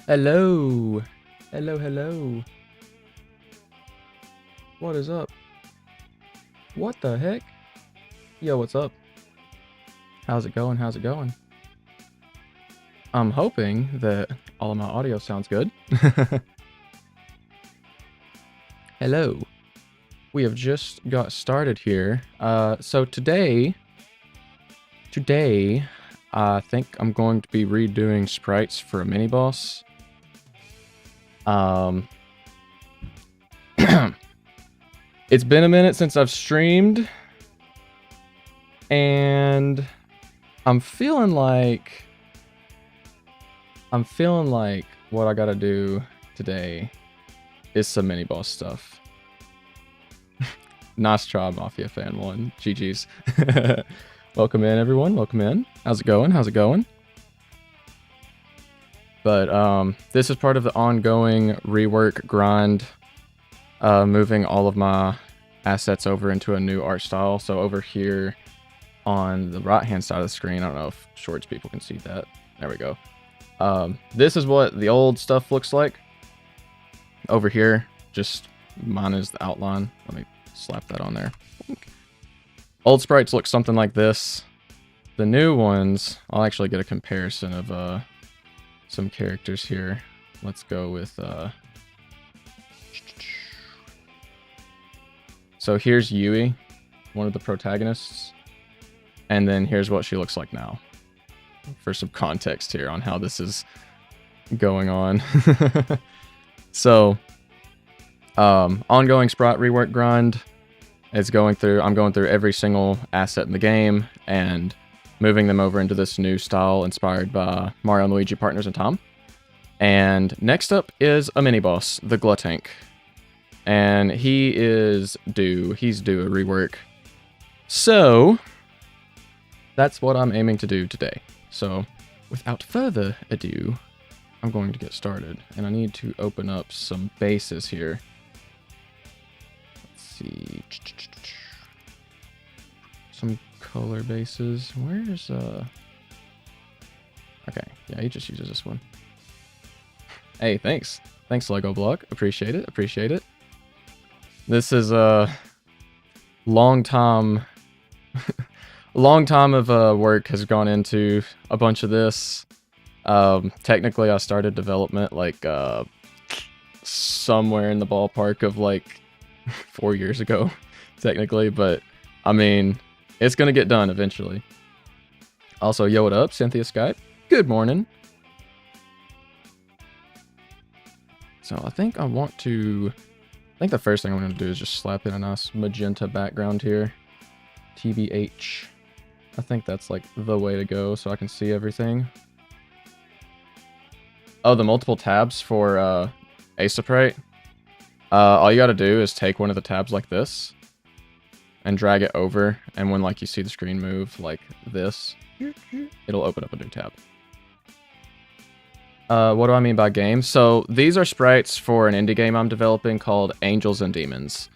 Hello. Hello, hello. What is up? What the heck? Yo, what's up? How's it going? How's it going? I'm hoping that all of my audio sounds good. Hello. We have just got started here. So today, I think I'm going to be redoing sprites for a mini boss. It's been a minute since I've streamed, and I'm feeling like what I gotta do today is some mini boss stuff. Nice try, Mafia Fan 1. GG's. Welcome in, everyone. Welcome in. How's it going? How's it going? But this is part of the ongoing rework grind, moving all of my assets over into a new art style. So over here on the right-hand side of the screen, I don't know if Shorts people can see that. There we go. This is what the old stuff looks like. Over here, just mine is the outline. Let me slap that on there. Old sprites look something like this. The new ones, I'll actually get a comparison of some characters here. Let's go with so here's Yui, one of the protagonists, and then here's what she looks like now, for some context here on how this is going on. So ongoing sprite rework grind is going through. I'm going through every single asset in the game and moving them over into this new style inspired by Mario Luigi Partners in Time. And next up is a mini boss, the Glutank. And he's due a rework. So that's what I'm aiming to do today. So without further ado, I'm going to get started. And I need to open up some bases here. Let's see. Some color bases. Where's okay, yeah, he just uses this one. Hey, thanks Lego Block. Appreciate it. This is a long time of work has gone into a bunch of this. Technically I started development like somewhere in the ballpark of like 4 years ago technically, but I mean, it's gonna get done eventually. Also, yo, what up, Cynthia Skype? Good morning. So I think the first thing I'm gonna do is just slap in a nice magenta background here. TBH. I think that's like the way to go so I can see everything. Oh, the multiple tabs for Aesprite. All you gotta do is take one of the tabs like this and drag it over, and when like you see the screen move like this, it'll open up a new tab. What do I mean by game? So these are sprites for an indie game I'm developing called Angels and Demons.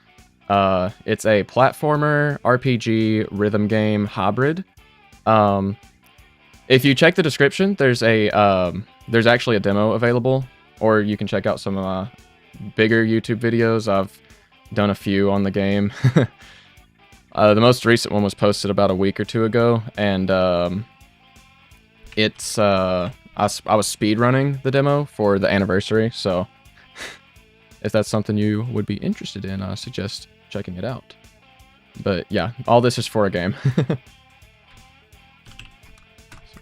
It's a platformer, RPG, rhythm game hybrid. If you check the description, there's actually a demo available, or you can check out some of my bigger YouTube videos. I've done a few on the game. The most recent one was posted about a week or two ago, and it's I was speedrunning the demo for the anniversary, so if that's something you would be interested in, I suggest checking it out. But yeah, all this is for a game. So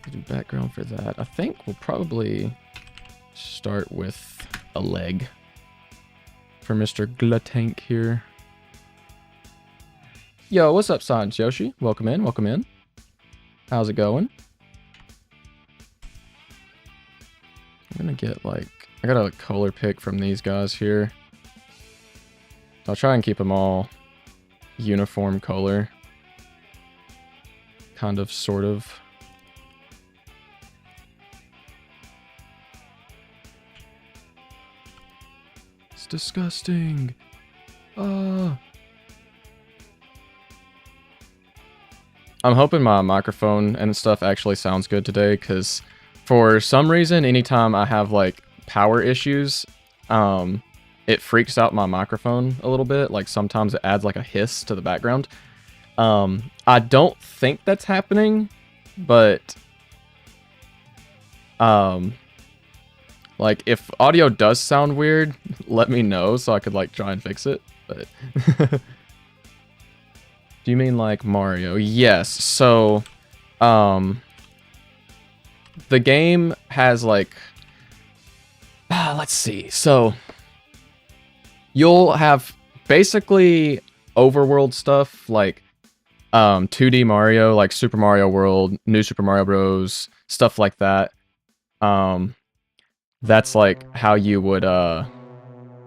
we do background for that. I think we'll probably start with a leg for Mr. Glutank here. Yo, what's up, Science Yoshi? Welcome in, welcome in. How's it going? I'm gonna get like, I got a color pick from these guys here. I'll try and keep them all uniform color. Kind of, sort of. It's disgusting. I'm hoping my microphone and stuff actually sounds good today, because for some reason, anytime I have like power issues, it freaks out my microphone a little bit. Like sometimes it adds like a hiss to the background. I don't think that's happening, but like if audio does sound weird, let me know so I could like try and fix it. But do you mean like Mario? Yes. So the game has like let's see. So you'll have basically overworld stuff like 2D Mario, like Super Mario World, New Super Mario Bros, stuff like that. That's like how you would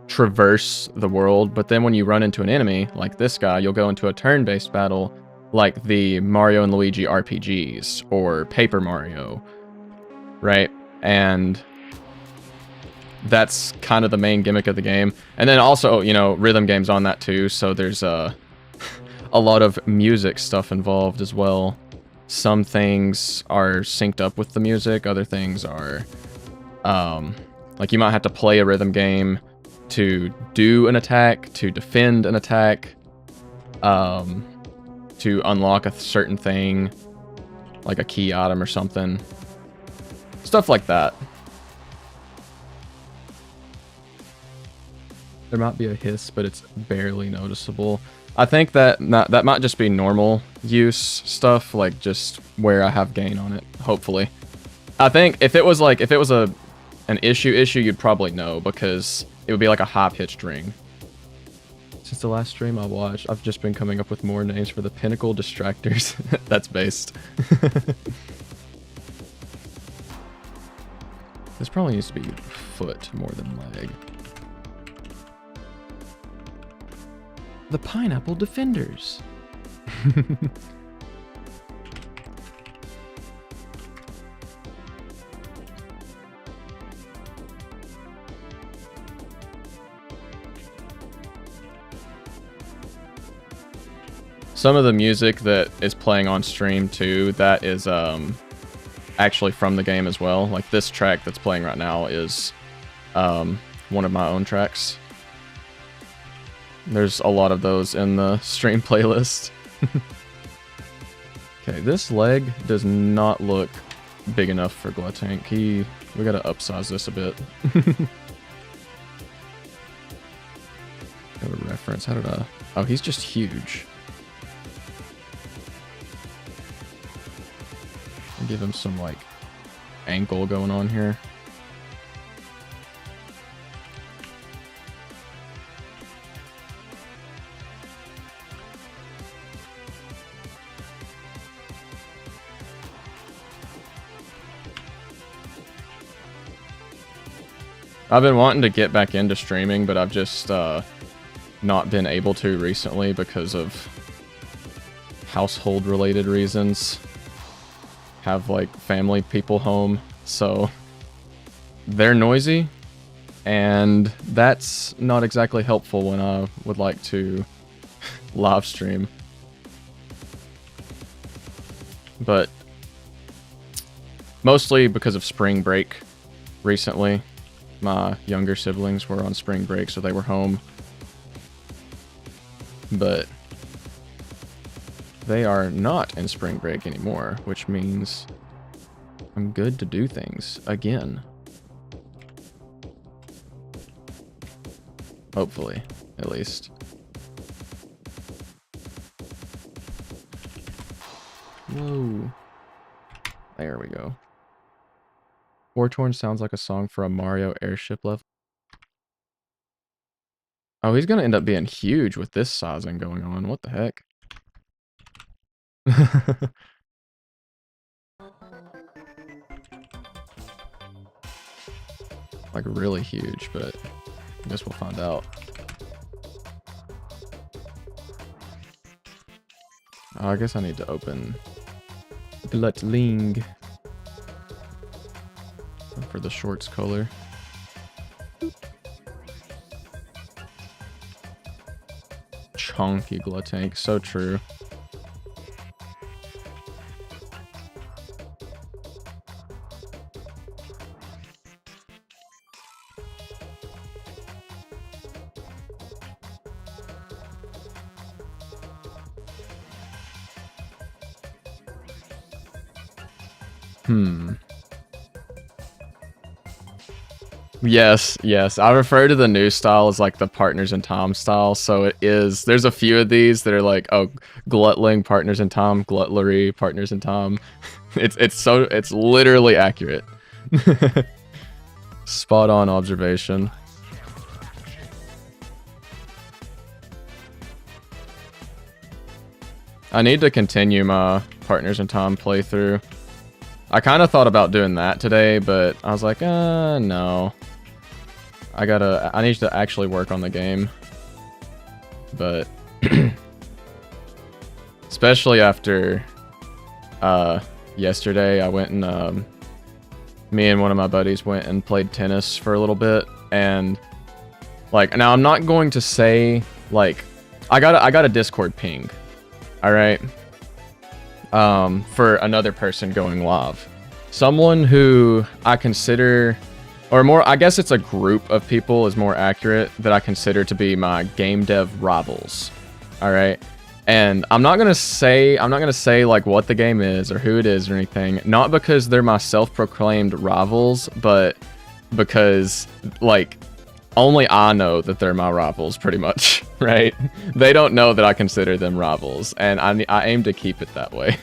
traverse the world, but then when you run into an enemy like this guy, you'll go into a turn-based battle like the Mario and Luigi RPGs or Paper Mario, right? And that's kind of the main gimmick of the game. And then also, you know, rhythm games on that too, so there's a lot of music stuff involved as well. Some things are synced up with the music, other things are like you might have to play a rhythm game to do an attack, to defend an attack, to unlock a certain thing, like a key item or something. Stuff like that. There might be a hiss, but it's barely noticeable. I think that might just be normal use stuff, like just where I have gain on it, hopefully. I think if it was an issue, you'd probably know, because it would be like a high-pitched ring. Since the last stream I watched, I've just been coming up with more names for the pinnacle distractors. That's based. This probably needs to be foot more than leg. The Pineapple Defenders. Some of the music that is playing on stream too, that is actually from the game as well. Like this track that's playing right now is one of my own tracks. There's a lot of those in the stream playlist. Okay, this leg does not look big enough for Glutank. We gotta upsize this a bit. Have a reference. How did I? Oh, he's just huge. I'll give him some like ankle going on here. I've been wanting to get back into streaming, but I've just not been able to recently because of household related reasons. Have like family people home, so they're noisy, and that's not exactly helpful when I would like to live stream. But mostly because of spring break recently. My younger siblings were on spring break, so they were home. But they are not in spring break anymore, which means I'm good to do things again. Hopefully, at least. Whoa. There we go. War Torn sounds like a song for a Mario airship level. Oh, he's gonna end up being huge with this sizing going on. What the heck? Like really huge, but I guess we'll find out. Oh, I guess I need to open Glutling for the shorts color. Chunky Glutank, so true. Yes, yes. I refer to the new style as like the Partners in Tom style. So it is. There's a few of these that are like, oh, Glutling, Partners in Tom, Glutlery, Partners in Tom. It's literally accurate. Spot on observation. I need to continue my Partners in Tom playthrough. I kind of thought about doing that today, but I was like, no. I need to actually work on the game. But especially after yesterday, I went and me and one of my buddies went and played tennis for a little bit, and like, now I'm not going to say like I got a Discord ping, all right, for another person going live, someone who I consider, or more, I guess it's a group of people is more accurate, that I consider to be my game dev rivals, all right. And I'm not gonna say like what the game is or who it is or anything, not because they're my self-proclaimed rivals, but because like only I know that they're my rivals, pretty much, right? They don't know that I consider them rivals, and I aim to keep it that way.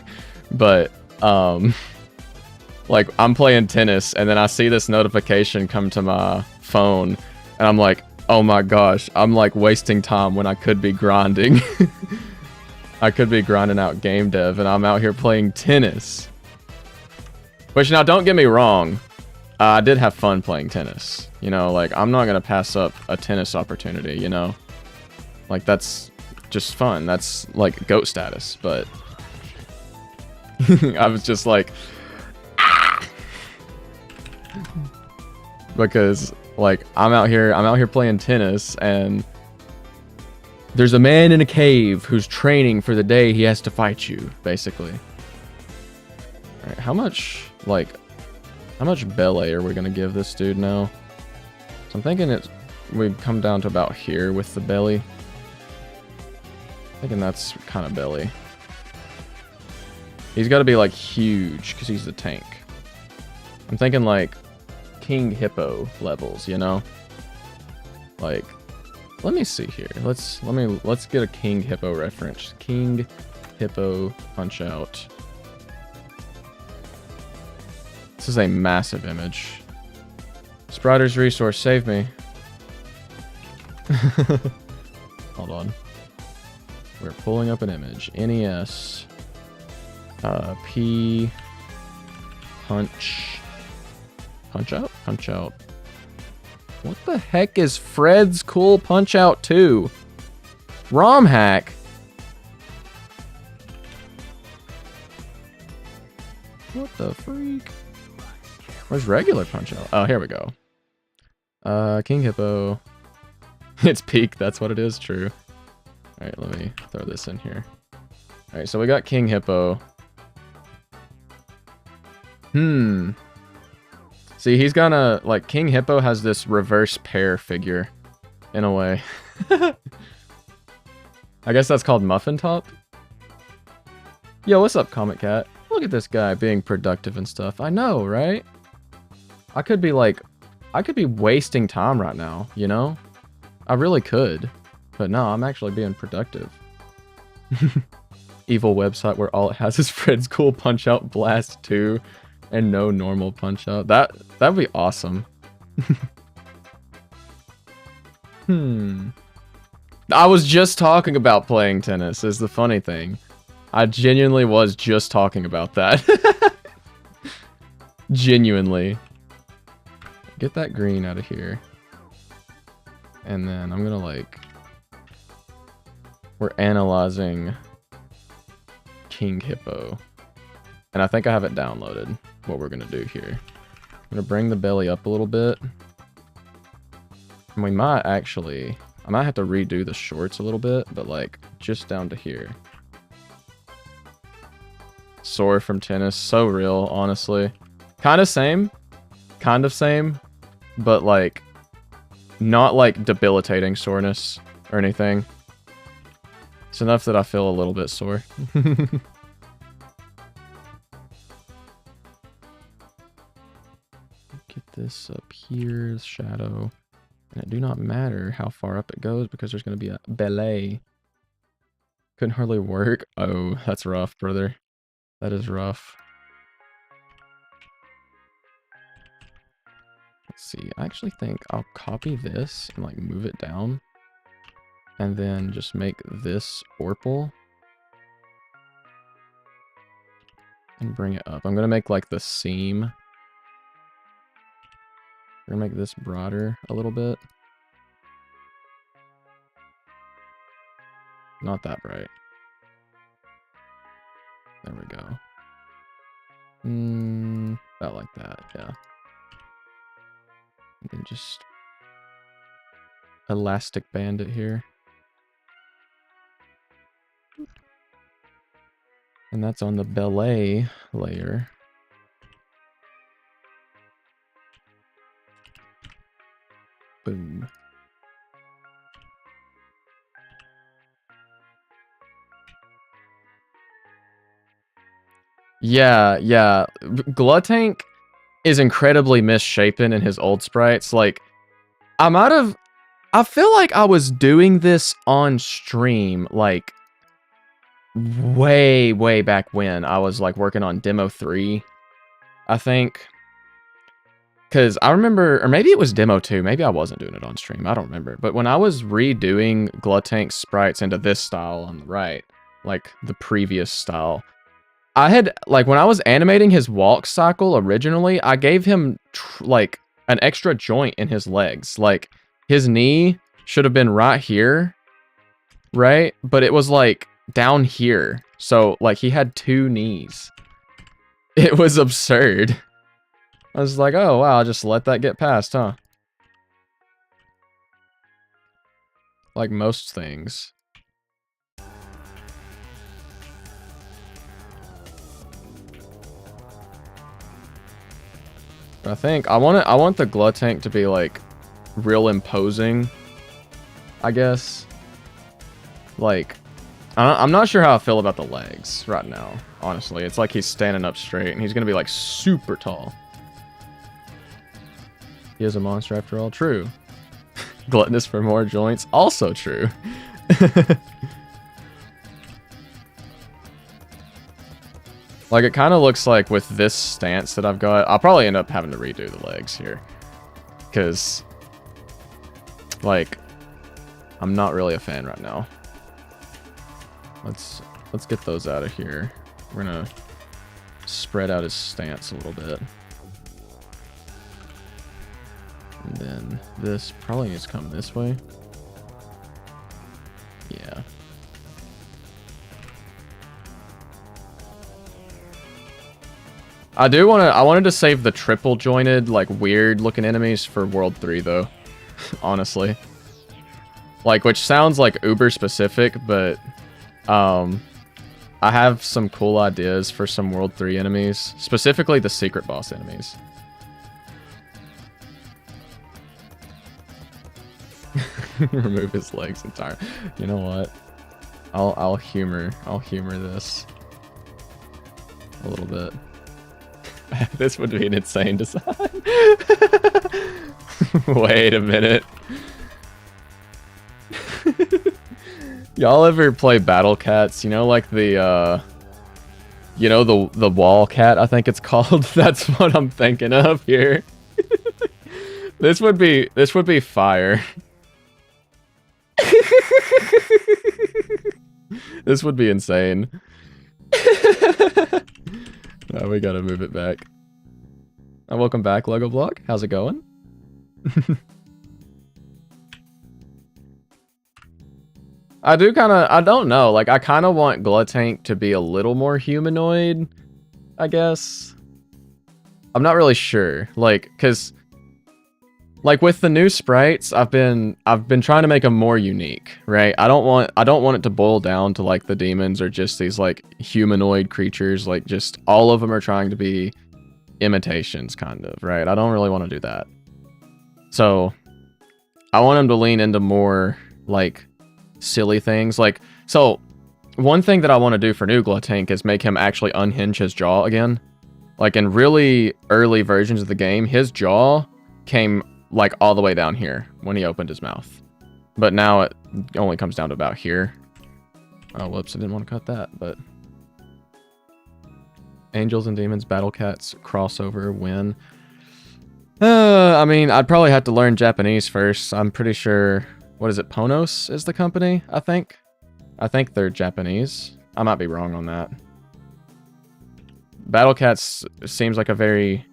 But like, I'm playing tennis, and then I see this notification come to my phone, and I'm like, oh my gosh, I'm like wasting time when I could be grinding. I could be grinding out game dev, and I'm out here playing tennis. Which, now, don't get me wrong, I did have fun playing tennis. You know, like, I'm not gonna pass up a tennis opportunity, you know? Like, that's just fun. That's, like, GOAT status, but... I was just like... Ah! Because, like, I'm out here playing tennis, and... there's a man in a cave who's training for the day he has to fight you, basically. Alright, how much belly are we gonna give this dude now? So I'm thinking we'd come down to about here with the belly. I'm thinking that's kind of belly. He's gotta be like huge, because he's the tank. I'm thinking like King Hippo levels, you know? Like, let me see here. Let's get a King Hippo reference. King Hippo punch out. This is a massive image. Spriter's resource, save me. Hold on. We're pulling up an image. NES. P. Punch. Punch out? Punch out. What the heck is Fred's Cool Punch-Out 2? ROM hack? What the freak? Where's regular Punch-Out? Oh, here we go. King Hippo. It's peak, that's what it is, true. Alright, let me throw this in here. Alright, so we got King Hippo. See, he's gonna, like, King Hippo has this reverse pair figure, in a way. I guess that's called Muffin Top? Yo, what's up, Comic Cat? Look at this guy being productive and stuff. I know, right? I could be wasting time right now, you know? I really could. But no, I'm actually being productive. Evil website where all it has is Fred's Cool Punch-Out Blast 2. And no normal punch out. That'd be awesome. I was just talking about playing tennis, is the funny thing. I genuinely was just talking about that. Genuinely. Get that green out of here. And then I'm gonna like... we're analyzing King Hippo. And I think I have it downloaded, what we're gonna do here. I'm gonna bring the belly up a little bit. And we might actually... I might have to redo the shorts a little bit, but like, just down to here. Sore from tennis, so real, honestly. Kind of same, but like, not like debilitating soreness or anything. It's enough that I feel a little bit sore. get this up here, shadow. And it do not matter how far up it goes because there's going to be a belay. Couldn't hardly work. Oh, that's rough, brother. That is rough. Let's see. I actually think I'll copy this and like move it down. And then just make this Orpal. And bring it up. I'm going to make like the seam. We're going to make this broader a little bit. Not that bright. There we go. About like that, yeah. And then just elastic band it here. And that's on the belay layer. Boom. Yeah. Gluttank is incredibly misshapen in his old sprites. Like, I feel like I was doing this on stream, like, way back when I was, like, working on Demo 3, I think. Because I remember, or maybe it was Demo 2, maybe I wasn't doing it on stream, I don't remember. But when I was redoing Glutank's sprites into this style on the right, like the previous style, I had, like, when I was animating his walk cycle originally, I gave him, like, an extra joint in his legs. Like, his knee should have been right here, right? But it was, like, down here. So, like, he had 2 knees. It was absurd. I was like, oh, wow, I'll just let that get past, huh? Like most things. But I think I want the Gluttank to be like real imposing, I guess. Like, I'm not sure how I feel about the legs right now, honestly. It's like he's standing up straight and he's gonna be like super tall. He is a monster after all. True. Gluttonous for more joints. Also true. Like, it kind of looks like with this stance that I've got, I'll probably end up having to redo the legs here. Because, like, I'm not really a fan right now. Let's get those out of here. We're gonna spread out his stance a little bit. And then this probably needs to come this way. Yeah. I wanted to save the triple jointed, like, weird looking enemies for World 3 though. Honestly. Like, which sounds like uber specific, but I have some cool ideas for some World 3 enemies, specifically the secret boss enemies. Remove his legs entirely. You know what? I'll humor this a little bit. This would be an insane design. Wait a minute. Y'all ever play Battle Cats? You know, like the you know, the wall cat, I think it's called. That's what I'm thinking of here. This would be fire. This would be insane. Oh, we gotta move it back. Welcome back, Lego Block. How's it going? I don't know. Like, I kind of want Gluttank to be a little more humanoid, I guess. I'm not really sure. Like, cause like with the new sprites, I've been trying to make them more unique, right? I don't want it to boil down to like the demons or just these like humanoid creatures. Like, just all of them are trying to be imitations, kind of, right? I don't really want to do that. So I want them to lean into more like silly things. Like, so one thing that I want to do for new Gluttank is make him actually unhinge his jaw again. Like in really early versions of the game, his jaw came like all the way down here when he opened his mouth. But now it only comes down to about here. Oh, whoops, I didn't want to cut that, but... Angels and Demons, Battle Cats, crossover, win. I mean, I'd probably have to learn Japanese first. I'm pretty sure... What is it? Ponos is the company, I think? I think they're Japanese. I might be wrong on that. Battle Cats seems like a very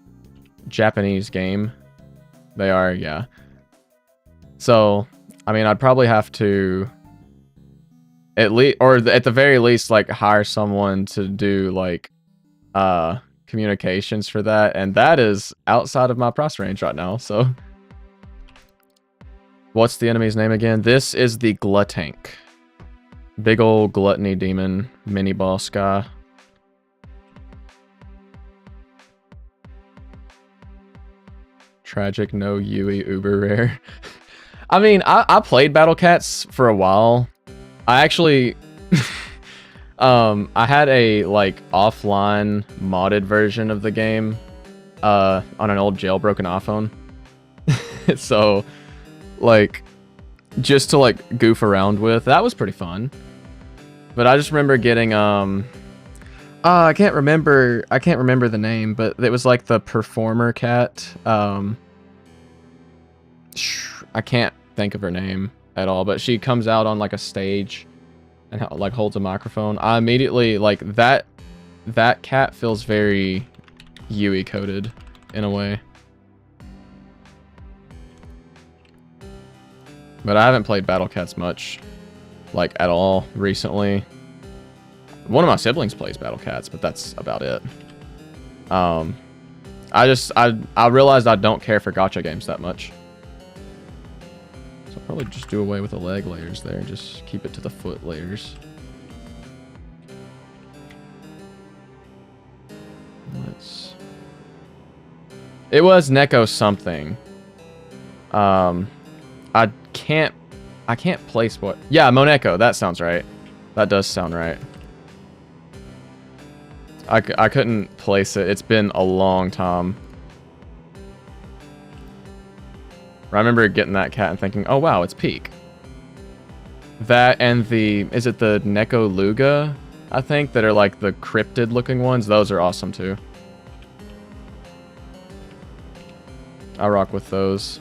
Japanese game. They are, yeah. So, I mean, I'd probably have to... At least, or at the very least, like, hire someone to do, like, communications for that, and that is outside of my price range right now, so... What's the enemy's name again? This is the Glutank. Big old gluttony demon, mini-boss guy. Tragic, no Yui, uber rare. I mean, I played Battle Cats for a while. I actually... I had a, like, offline modded version of the game on an old jailbroken iPhone. So, like, just to, like, goof around with. That was pretty fun. But I just remember getting, I can't remember the name, but it was, like, the performer cat. I can't think of her name at all, but she comes out on, like, a stage and like holds a microphone. I immediately, like, that cat feels very Yui coded in a way. But I haven't played Battle Cats much, like, at all recently. One of my siblings plays Battle Cats, but that's about it. I realized I don't care for gacha games that much. So I'll probably just do away with the leg layers there. Just keep it to the foot layers. It was Neko something. I can't place what... Yeah, Moneko. That sounds right. That does sound right. I couldn't place it. It's been a long time. I remember getting that cat and thinking, oh wow, it's Peak. That and the... Is it the Neko Luga, I think, that are like the cryptid looking ones? Those are awesome too. I rock with those.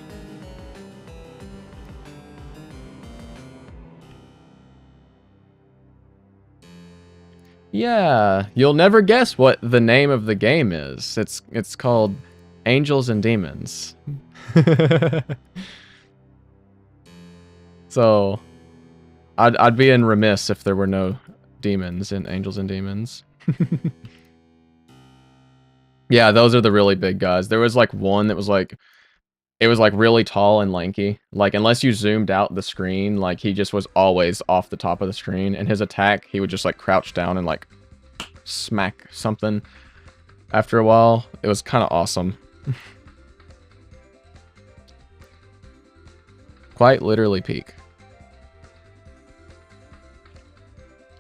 Yeah, you'll never guess what the name of the game is. It's called Angels and Demons. So, I'd be in remiss if there were no demons in Angels and Demons. Yeah, those are the really big guys. There was like one that was like, it was like really tall and lanky. Like, unless you zoomed out the screen, like he just was always off the top of the screen. And his attack, he would just like crouch down and like smack something after a while. It was kind of awesome. Quite literally Peak.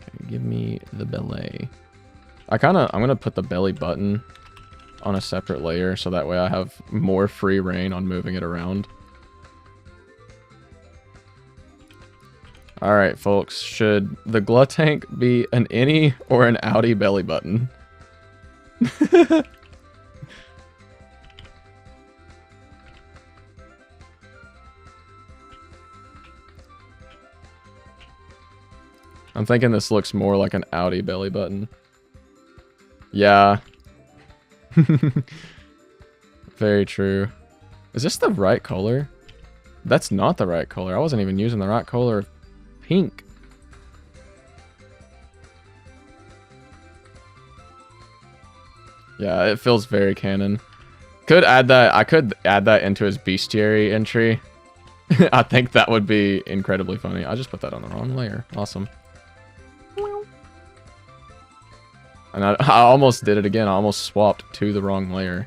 Okay, give me the belly. I'm gonna put the belly button on a separate layer so that way I have more free reign on moving it around. Alright, folks. Should the Glutank be an innie or an outie belly button? I'm thinking this looks more like an outie belly button. Yeah. Very true. Is this the right color? That's not the right color. I wasn't even using the right color of pink. Yeah, it feels very canon. Could add that. I could add that into his bestiary entry. I think that would be incredibly funny. I just put that on the wrong layer. Awesome. And I almost did it again. I almost swapped to the wrong layer.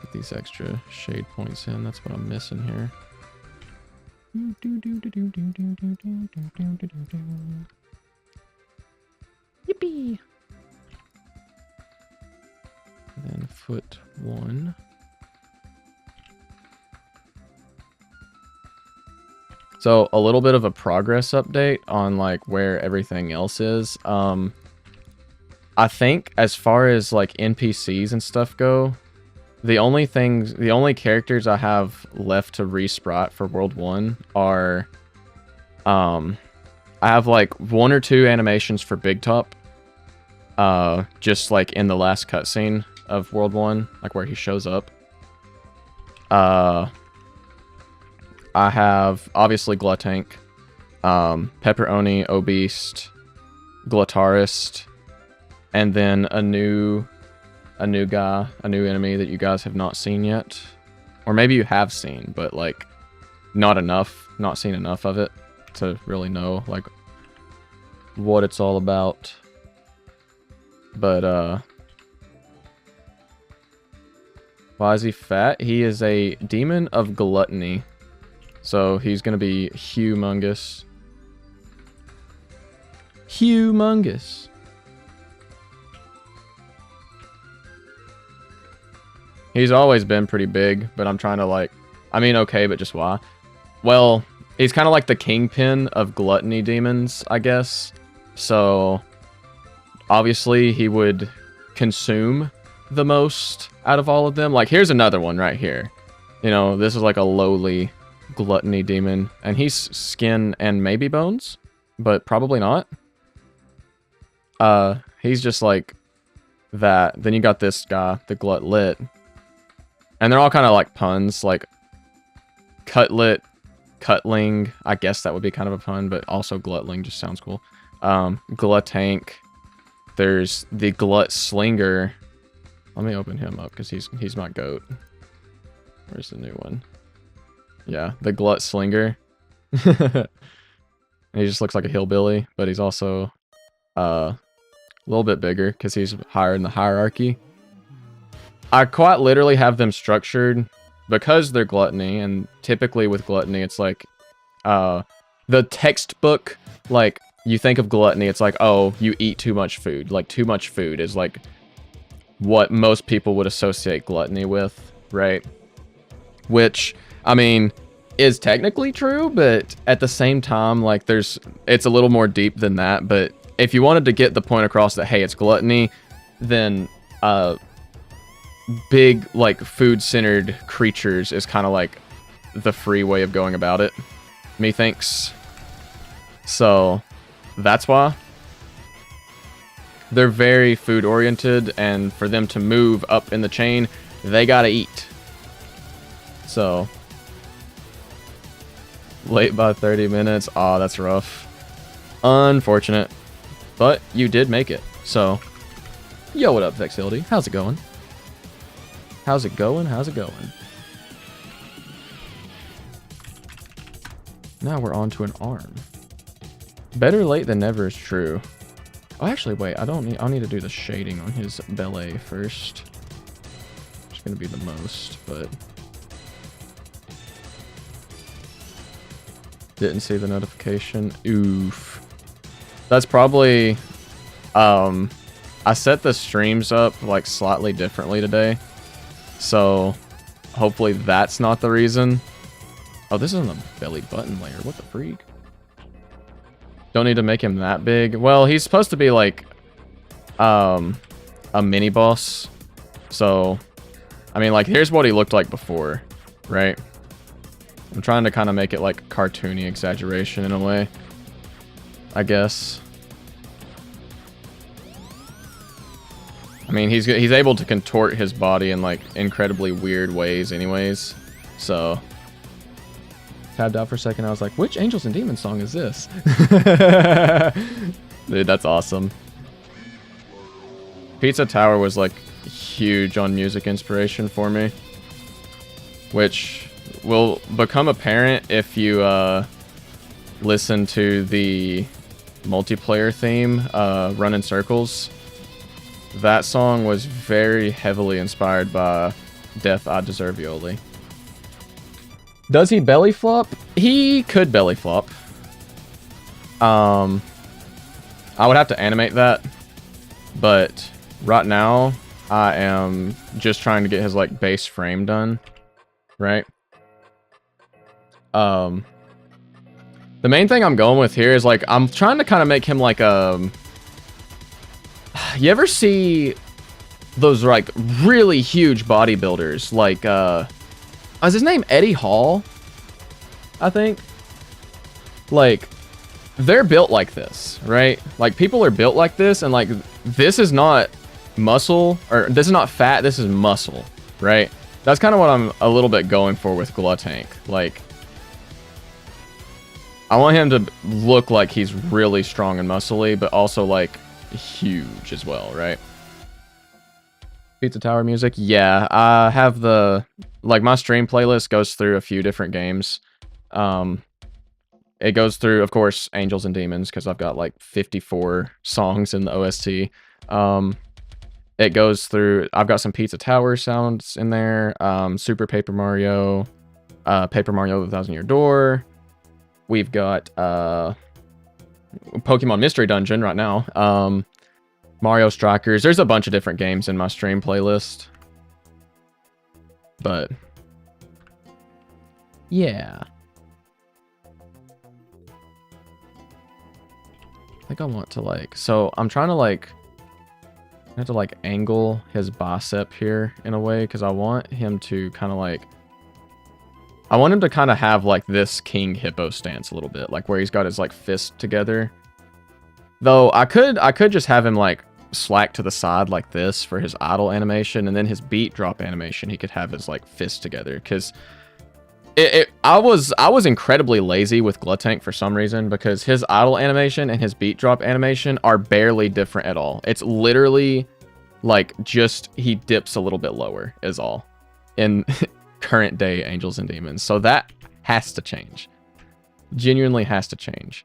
Get these extra shade points in. That's what I'm missing here. Yippee! foot 1. So a little bit of a progress update on like where everything else is. I think as far as like NPCs and stuff go, the only characters I have left to re-sprite for World 1 are, I have like 1 or 2 animations for Big Top, just like in the last cutscene of World 1, like where he shows up. I have obviously Glutank, Pepperoni, Obese, Glutarist, and then a new enemy that you guys have not seen yet. Or maybe you have seen, but like not seen enough of it to really know like what it's all about. But why is he fat? He is a demon of gluttony. So he's gonna be humongous. Humongous. He's always been pretty big, but I'm trying to like, I mean, okay, but just why? Well, he's kind of like the kingpin of gluttony demons, I guess. So obviously he would consume the most out of all of them. Like here's another one right here. You know, this is like a lowly gluttony demon, and he's skin and maybe bones, but probably not. He's just like that. Then you got this guy, the Glutlet, and they're all kind of like puns, like Cutlet, Cutling. I guess that would be kind of a pun, but also Glutling just sounds cool. Glutank. There's the Glut Slinger. Let me open him up because he's my goat. Where's the new one? Yeah, the Glut Slinger. He just looks like a hillbilly, but he's also a little bit bigger because he's higher in the hierarchy. I quite literally have them structured because they're gluttony, and typically with gluttony, it's like the textbook, like you think of gluttony, it's like, oh, you eat too much food. Like too much food is like what most people would associate gluttony with, right? Which, I mean, is technically true, but at the same time, like it's a little more deep than that. But if you wanted to get the point across that, hey, it's gluttony, then big, like, food-centered creatures is kind of like the free way of going about it, methinks. So that's why. They're very food-oriented, and for them to move up in the chain, they gotta eat. So late by 30 minutes. Aw, that's rough. Unfortunate. But you did make it. So, yo, what up, Vexility? How's it going? How's it going? How's it going? Now we're on to an arm. Better late than never is true. Oh, actually, wait. I'll need to do the shading on his belly first. It's gonna be the most, but didn't see the notification. Oof. That's probably, I set the streams up like slightly differently today. So hopefully that's not the reason. Oh, this is on the belly button layer. What the freak? Don't need to make him that big. Well, he's supposed to be like, a mini boss. So, I mean, like, here's what he looked like before, right? I'm trying to kind of make it like cartoony exaggeration in a way, I guess. I mean, he's able to contort his body in like incredibly weird ways anyways. So tabbed out for a second. I was like, which Angels and Demons song is this? Dude, that's awesome. Pizza Tower was like huge on music inspiration for me, which will become apparent if you listen to the multiplayer theme, Run in Circles. That song was very heavily inspired by Death I Deserve Yoli. Does he belly flop? He could belly flop. I would have to animate that, but right now I am just trying to get his like base frame done, right? The main thing I'm going with here is like I'm trying to kind of make him like you ever see those like really huge bodybuilders like is his name Eddie Hall? I think. Like they're built like this, right? Like people are built like this, and like this is not muscle, or this is not fat, this is muscle, right? That's kind of what I'm a little bit going for with Glutank. Like I want him to look like he's really strong and muscly, but also like huge as well, right? Pizza Tower music, yeah. I have the like my stream playlist goes through a few different games. It goes through, of course, Angels and Demons, because I've got like 54 songs in the OST. It goes through, I've got some Pizza Tower sounds in there, Super Paper Mario, Paper Mario the Thousand Year Door. We've got Pokemon Mystery Dungeon right now. Mario Strikers. There's a bunch of different games in my stream playlist. But yeah. I think I want to like, so I'm trying to like, I have to like angle his bicep here in a way, because I want him to kind of like, I want him to kind of have like this King Hippo stance a little bit, like where he's got his like fist together. Though I could just have him like slack to the side like this for his idle animation, and then his beat drop animation he could have his like fist together, because I was incredibly lazy with Glutank for some reason, because his idle animation and his beat drop animation are barely different at all. It's literally like just he dips a little bit lower is all in current day Angels and Demons. So that has to change. Genuinely has to change.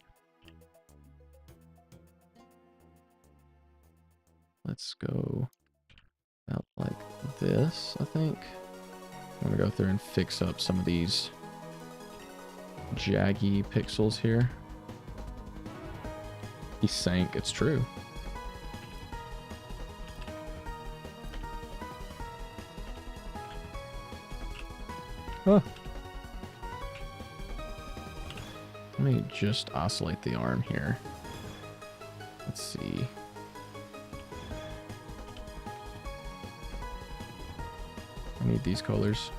Let's go out like this, I think. I'm gonna go through and fix up some of these jaggy pixels here. He sank, it's true. Huh. Let me just oscillate the arm here. Let's see. I need these colors.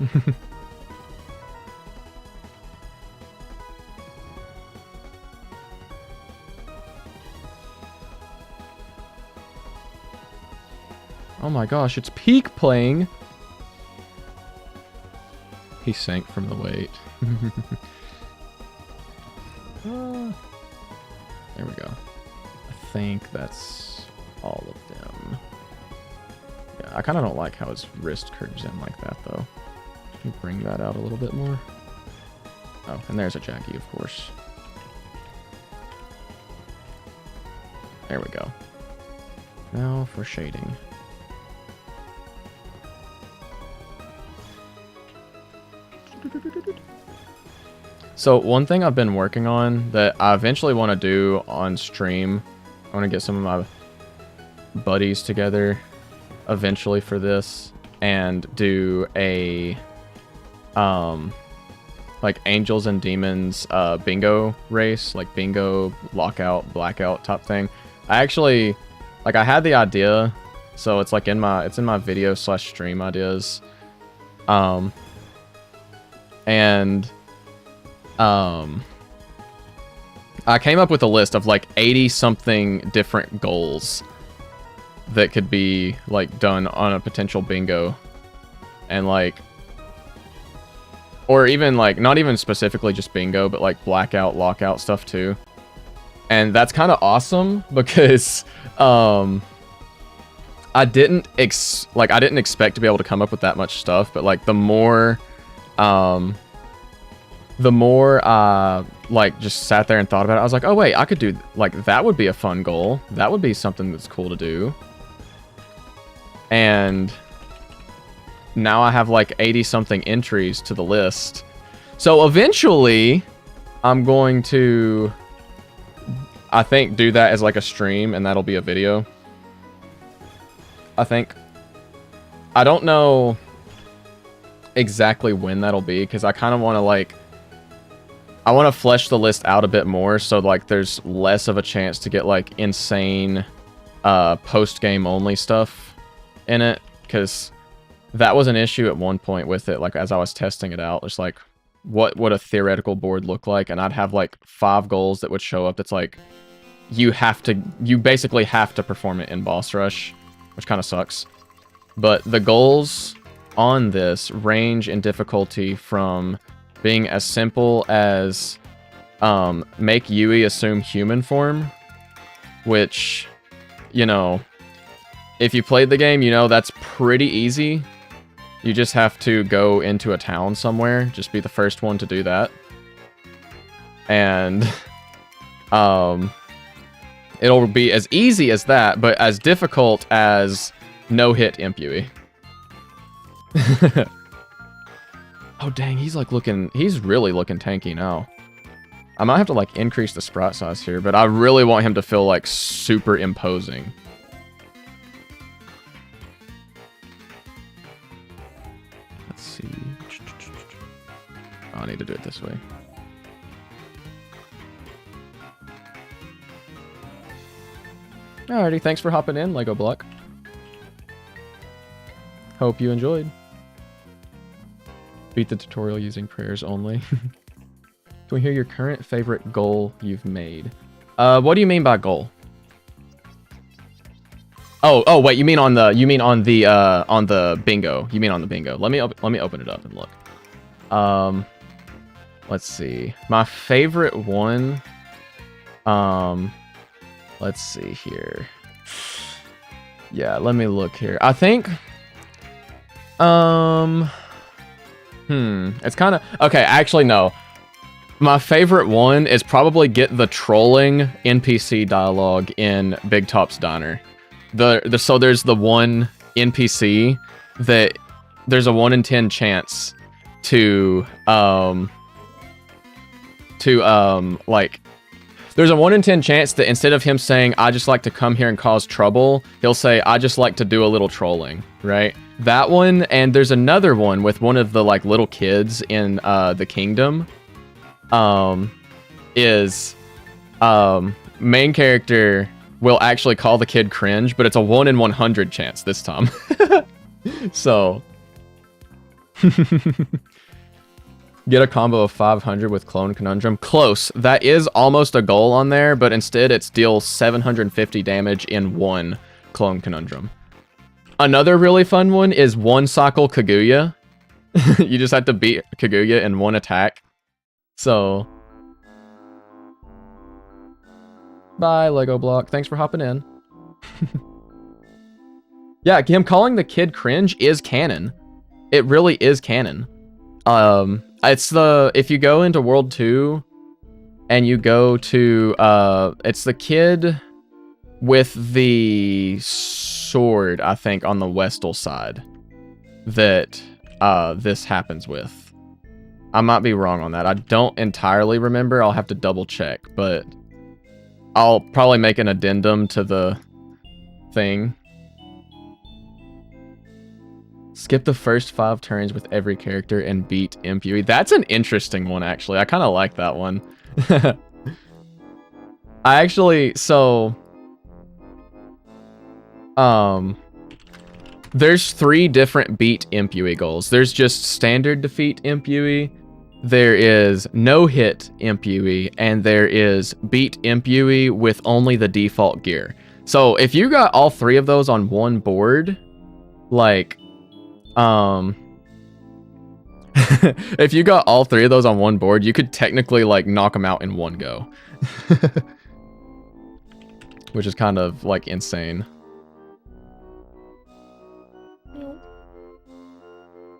Oh my gosh, it's peak playing. He sank from the weight. There we go. I think that's all of them. Yeah, I kind of don't like how his wrist curves in like that, though. Can you bring that out a little bit more? Oh, and there's a Jackie, of course. There we go. Now for shading. So one thing I've been working on that I eventually want to do on stream, I want to get some of my buddies together eventually for this and do a like Angels and Demons bingo race, like bingo, lockout, blackout type thing. I actually, like, I had the idea, so it's like in my video / stream ideas. I came up with a list of like 80 something different goals that could be like done on a potential bingo, and like, or even like not even specifically just bingo, but like blackout, lockout stuff too. And that's kind of awesome because I didn't expect to be able to come up with that much stuff, but like the more I like just sat there and thought about it, I was like, oh wait, I could do, like, that would be a fun goal. That would be something that's cool to do. And now I have like 80 something entries to the list. So eventually I'm going to, I think, do that as like a stream, and that'll be a video, I think. I don't know exactly when that'll be, because I kind of want to, like, I want to flesh the list out a bit more, so, like, there's less of a chance to get, like, insane post-game only stuff in it, because that was an issue at one point with it, like, as I was testing it out. It's like, what would a theoretical board look like? And I'd have, like, 5 goals that would show up that's like, you basically have to perform it in boss rush, which kind of sucks. But the goals on this range in difficulty from being as simple as make Yui assume human form, which, you know, if you played the game, you know that's pretty easy. You just have to go into a town somewhere, just be the first one to do that. And it'll be as easy as that, but as difficult as no-hit Imp Yui. Oh dang, he's really looking tanky now. I might have to like increase the sprite size here, but I really want him to feel like super imposing. Let's see. Oh, I need to do it this way. Alrighty, thanks for hopping in, Lego Block. Hope you enjoyed. Beat the tutorial using prayers only. Can we hear your current favorite goal you've made? What do you mean by goal? Oh wait, you mean on the bingo. You mean on the bingo. Let me open it up and look. Let's see. My favorite one, let's see here. Yeah, let me look here. I think it's kind of okay, actually no. My favorite one is probably get the trolling NPC dialogue in Big Top's Diner. So there's the one NPC that there's a 1 in 10 chance to like there's a 1 in 10 chance that instead of him saying I just like to come here and cause trouble, he'll say I just like to do a little trolling, right? That one, and there's another one with one of the like little kids in the kingdom. Main character will actually call the kid cringe, but it's a 1 in 100 chance this time. So get a combo of 500 with Clone Conundrum. Close. That is almost a goal on there, but instead it's deal 750 damage in 1 Clone Conundrum. Another really fun one is 1 cycle Kaguya. You just have to beat Kaguya in 1 attack. So, bye, Lego Block. Thanks for hopping in. Yeah, him calling the kid cringe is canon. It really is canon. It's if you go into World 2 and you go to, it's the kid with the sword, I think, on the Westal side that this happens with. I might be wrong on that. I don't entirely remember. I'll have to double check, but I'll probably make an addendum to the thing. Skip the first 5 turns with every character and beat Imp Yui. That's an interesting one, actually. I kind of like that one. I actually, so... there's 3 different beat Imp Yui goals. There's just standard defeat Imp Yui, there is no hit Imp Yui, and there is beat Imp Yui with only the default gear. So if you got all 3 of those on one board, like, if you got all 3 of those on one board, you could technically like knock them out in one go. Which is kind of like insane.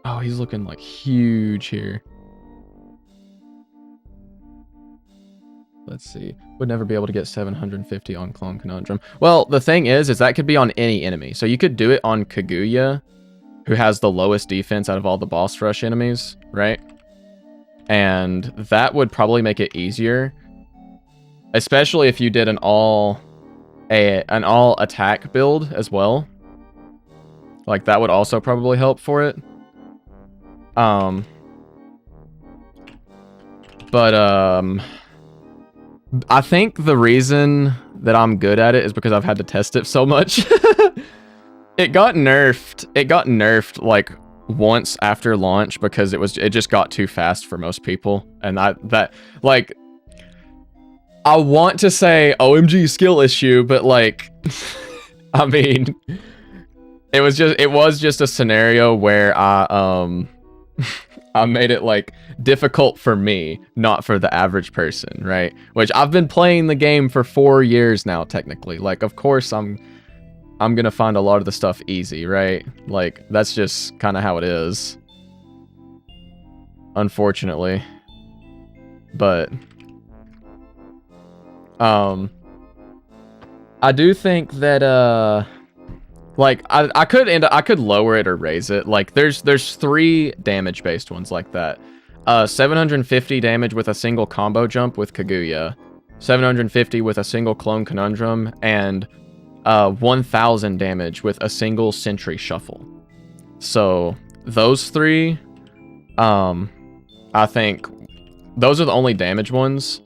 Oh, he's looking like huge here. Let's see. Would never be able to get 750 on Clone Conundrum. Well, the thing is that could be on any enemy. So you could do it on Kaguya, who has the lowest defense out of all the boss rush enemies, right? And that would probably make it easier, especially if you did an all attack build as well. Like, that would also probably help for it. I think the reason that I'm good at it is because I've had to test it so much. It got nerfed. It got nerfed like once after launch because it just got too fast for most people. And I want to say OMG skill issue, but like I mean it was just a scenario where I made it like difficult for me, not for the average person, right? Which I've been playing the game for 4 years now, technically. Like, of course I'm gonna find a lot of the stuff easy, right? Like, that's just kind of how it is. Unfortunately. But I do think that like I could lower it or raise it. Like there's 3 damage based ones like that. 750 damage with a single combo jump with Kaguya, 750 with a single clone conundrum, and 1000 damage with a single sentry shuffle. So those 3, I think those are the only damage ones.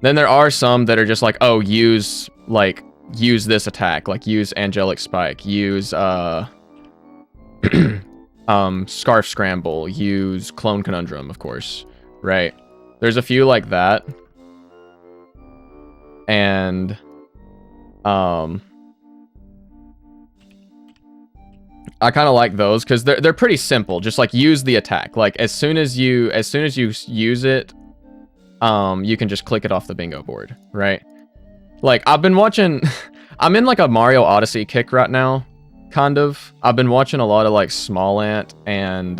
Then there are some that are just like, oh, use this attack, like use Angelic Spike, use Scarf Scramble, use Clone Conundrum, of course, right? There's a few like that. And I kind of like those because they're pretty simple. Just like use the attack. Like as soon as you use it, you can just click it off the bingo board, right? Like I've been watching, I'm in like a Mario Odyssey kick right now, kind of. I've been watching a lot of like Small Ant and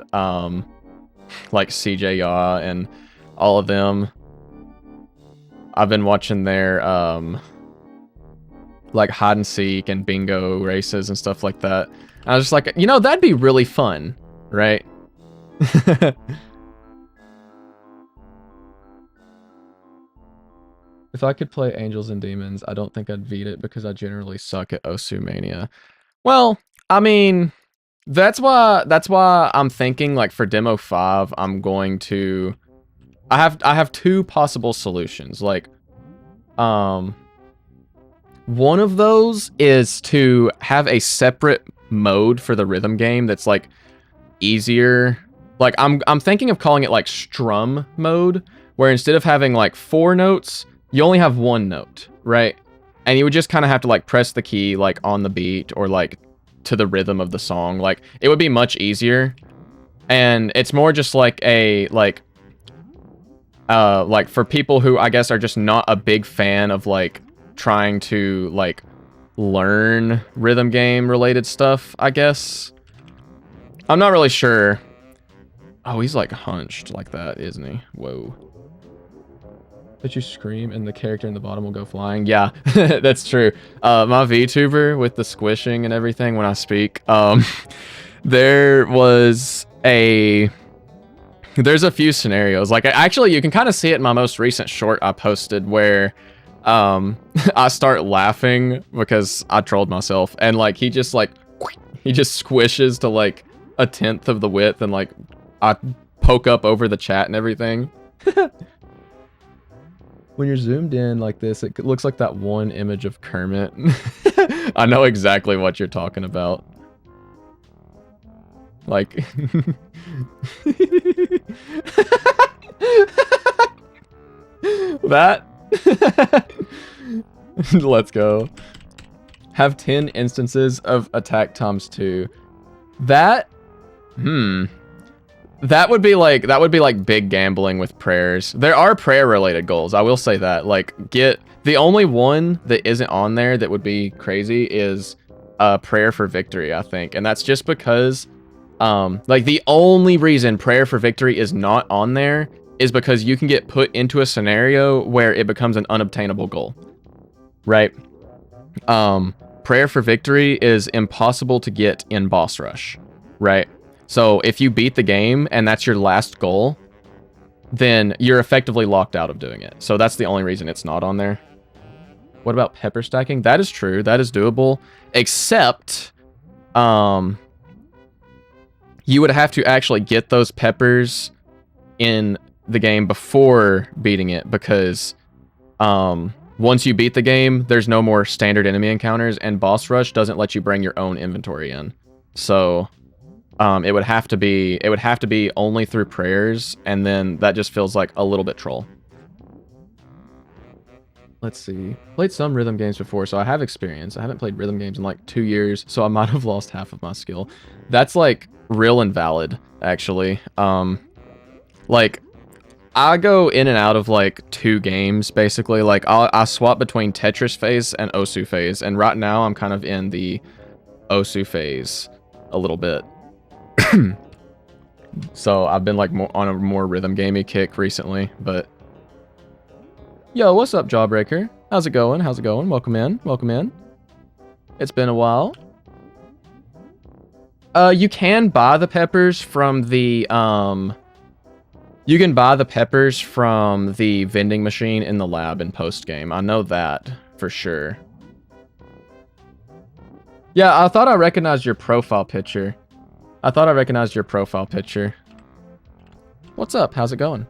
like CJ Yaw and all of them. I've been watching their like hide and seek and bingo races and stuff like that. And I was just like, you know, that'd be really fun, right? If I could play Angels and Demons, I don't think I'd beat it because I generally suck at Osu Mania. Well, I mean, that's why I'm thinking like for demo 5, I'm going to I have 2 possible solutions. Like one of those is to have a separate mode for the rhythm game that's like easier. Like I'm thinking of calling it like strum mode, where instead of having like 4 notes, you only have 1 note, right? And you would just kind of have to like press the key like on the beat or like to the rhythm of the song. Like it would be much easier. And it's more just like a like for people who I guess are just not a big fan of like trying to like learn rhythm game related stuff, I guess. I'm not really sure. Oh, he's like hunched like that, isn't he? Whoa. But you scream and the character in the bottom will go flying. Yeah, that's true. My VTuber with the squishing and everything when I speak, there's a few scenarios. Like actually you can kind of see it in my most recent short I posted where I start laughing because I trolled myself and like he just squishes to like 1/10 of the width and like I poke up over the chat and everything. When you're zoomed in like this, it looks like that one image of Kermit. I know exactly what you're talking about. Like... that? Let's go. Have 10 instances of attack times 2. That... That would be like big gambling with prayers. There are prayer related goals. I will say that. Like the only one that isn't on there that would be crazy is prayer for victory, I think. And that's just because like the only reason prayer for victory is not on there is because you can get put into a scenario where it becomes an unobtainable goal. Right? Prayer for victory is impossible to get in boss rush, right? So if you beat the game and that's your last goal, then you're effectively locked out of doing it. So that's the only reason it's not on there. What about pepper stacking? That is true. That is doable. Except, you would have to actually get those peppers in the game before beating it, because once you beat the game, there's no more standard enemy encounters, and Boss Rush doesn't let you bring your own inventory in. So it would have to be only through prayers, and then that just feels like a little bit troll. Let's see. Played some rhythm games before, so I have experience. I haven't played rhythm games in like 2 years, so I might have lost half of my skill. That's like real and valid, actually. Like, I go in and out of like 2 games, basically. Like, I swap between Tetris phase and Osu phase, and right now I'm kind of in the Osu phase a little bit. So I've been like on a more rhythm gamey kick recently, but... Yo, what's up, Jawbreaker? How's it going? How's it going? Welcome in. Welcome in. It's been a while. You can buy the peppers from the, You can buy the peppers from the vending machine in the lab in post-game. I know that, for sure. Yeah, I thought I recognized your profile picture. What's up? How's it going?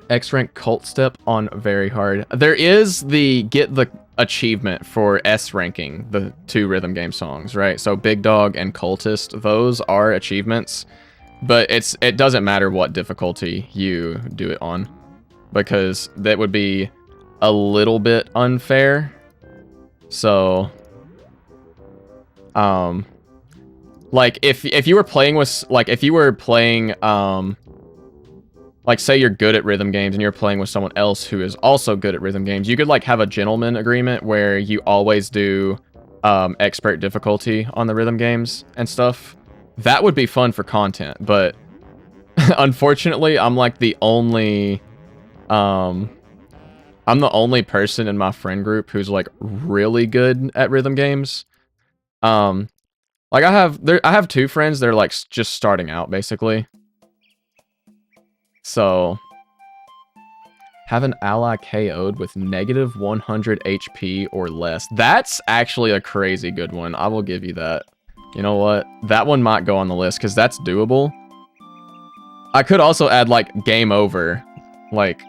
X-rank cult step on very hard. There is the get the achievement for S ranking the 2 rhythm game songs, right? So Big Dog and Cultist, those are achievements, but it doesn't matter what difficulty you do it on, because that would be a little bit unfair. So like if you were playing with like, say you're good at rhythm games and you're playing with someone else who is also good at rhythm games, you could, like, have a gentleman agreement where you always do expert difficulty on the rhythm games and stuff. That would be fun for content, but unfortunately, I'm, like, the only... I'm the only person in my friend group who's, like, really good at rhythm games. Like, I have 2 friends that are, like, just starting out, basically. So, have an ally KO'd with negative 100 HP or less. That's actually a crazy good one. I will give you that. You know what? That one might go on the list, because that's doable. I could also add, like, game over, like,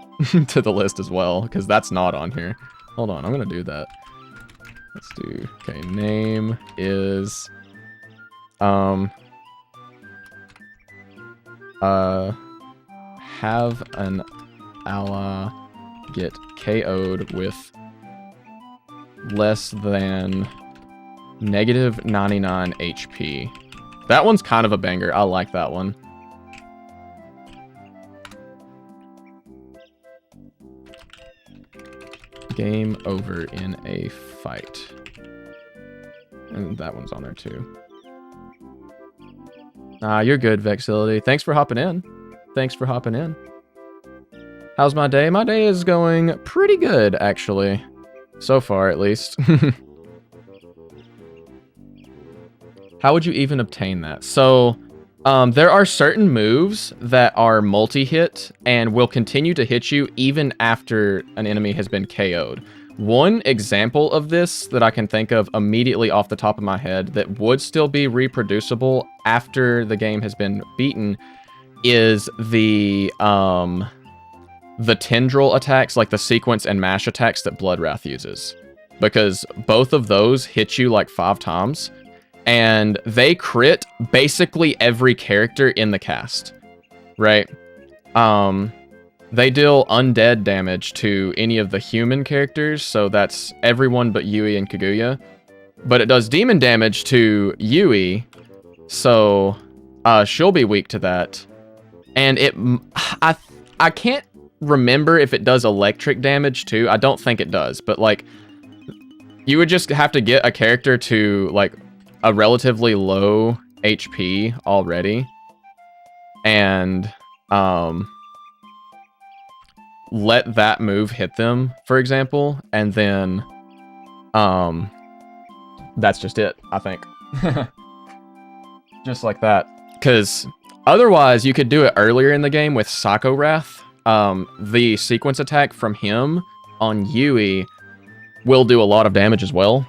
to the list as well, because that's not on here. Hold on, I'm going to do that. Let's do... Okay, name is... have an ally get KO'd with less than negative 99 HP. That one's kind of a banger. I like that one. Game over in a fight. And that one's on there too. You're good, Vexility. Thanks for hopping in. How's my day? My day is going pretty good, actually. So far, at least. How would you even obtain that? So, there are certain moves that are multi-hit and will continue to hit you even after an enemy has been KO'd. One example of this that I can think of immediately off the top of my head that would still be reproducible after the game has been beaten is the tendril attacks, like the sequence and mash attacks that Bloodwrath uses. Because both of those hit you like 5 times, and they crit basically every character in the cast, right? They deal undead damage to any of the human characters, so that's everyone but Yui and Kaguya. But it does demon damage to Yui, so she'll be weak to that. And I can't remember if it does electric damage too. I don't think it does, but like, you would just have to get a character to like a relatively low HP already, and let that move hit them, for example, and then that's just it, I think. Just like that. Because otherwise, you could do it earlier in the game with Psycho Wrath. The sequence attack from him on Yui will do a lot of damage as well.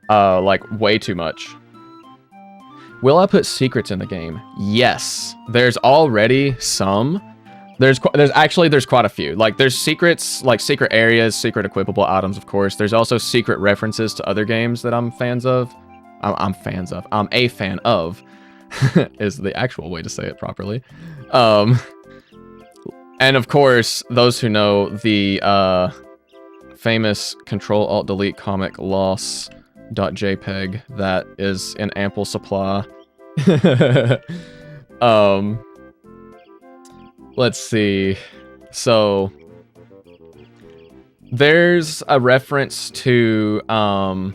Like, way too much. Will I put secrets in the game? Yes. There's already some. There's quite a few. Like, there's secrets, like secret areas, secret equipable items, of course. There's also secret references to other games that I'm fans of. I'm a fan of, is the actual way to say it properly. And of course, those who know the famous Control-Alt-Delete comic loss.jpg that is in ample supply. Let's see. So there's a reference to a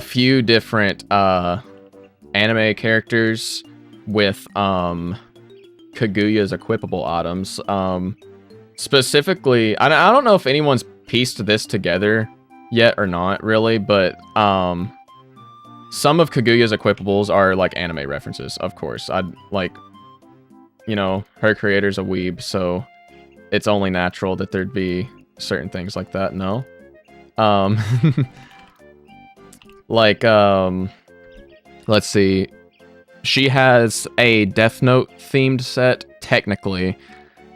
few different anime characters with Kaguya's equipable items. Specifically, I don't know if anyone's pieced this together yet or not, really, but some of Kaguya's equipables are like anime references, of course. I'd like, you know, her creator's a weeb, so it's only natural that there'd be certain things like that. No. Like, let's see. She has a Death Note themed set, technically,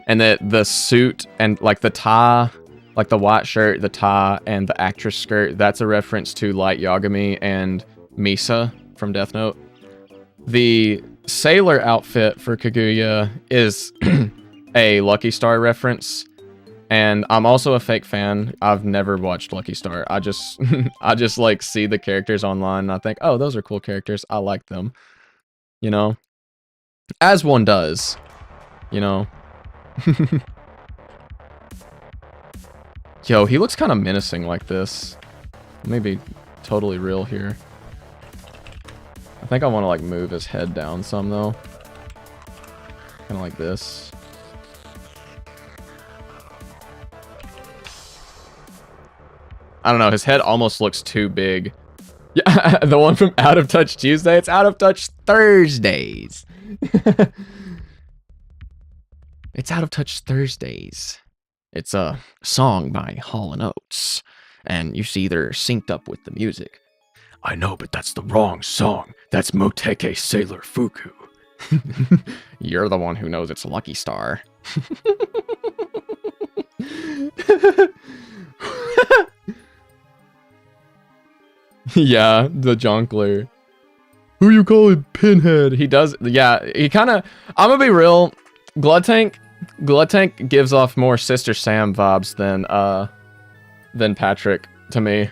and that the suit and like the tie, like the white shirt, the tie, and the actress skirt, that's a reference to Light Yagami and Misa from Death Note. The sailor outfit for Kaguya is a Lucky Star reference, and I'm also a fake fan. I've never watched Lucky Star. I just like see the characters online and I think, oh, those are cool characters. I like them. You know? As one does. You know? Yo, he looks kind of menacing like this. Maybe totally real here. I think I want to like move his head down some though. Kind of like this. I don't know, his head almost looks too big. Yeah, the one from Out of Touch Tuesday, it's Out of Touch Thursdays. It's Out of Touch Thursdays. It's a song by Hall & Oates, and you see they're synced up with the music. I know, but that's the wrong song. That's Moteke Sailor Fuku. You're the one who knows it's Lucky Star. Yeah, the Jonkler. Who you calling Pinhead? He does, yeah, he kind of, I'm gonna be real, Gluttank gives off more Sister Sam vibes than Patrick to me.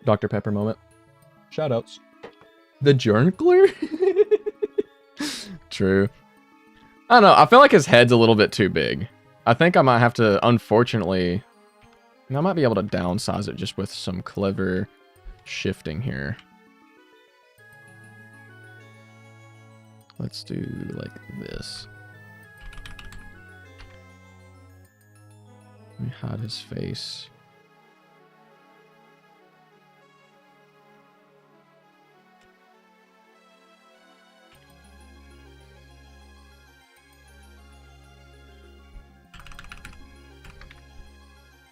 Dr. Pepper moment. Shoutouts. The Journoid? True. I don't know, I feel like his head's a little bit too big. I think I might have to, unfortunately, I might be able to downsize it just with some clever shifting here. Let's do like this. Let me hide his face.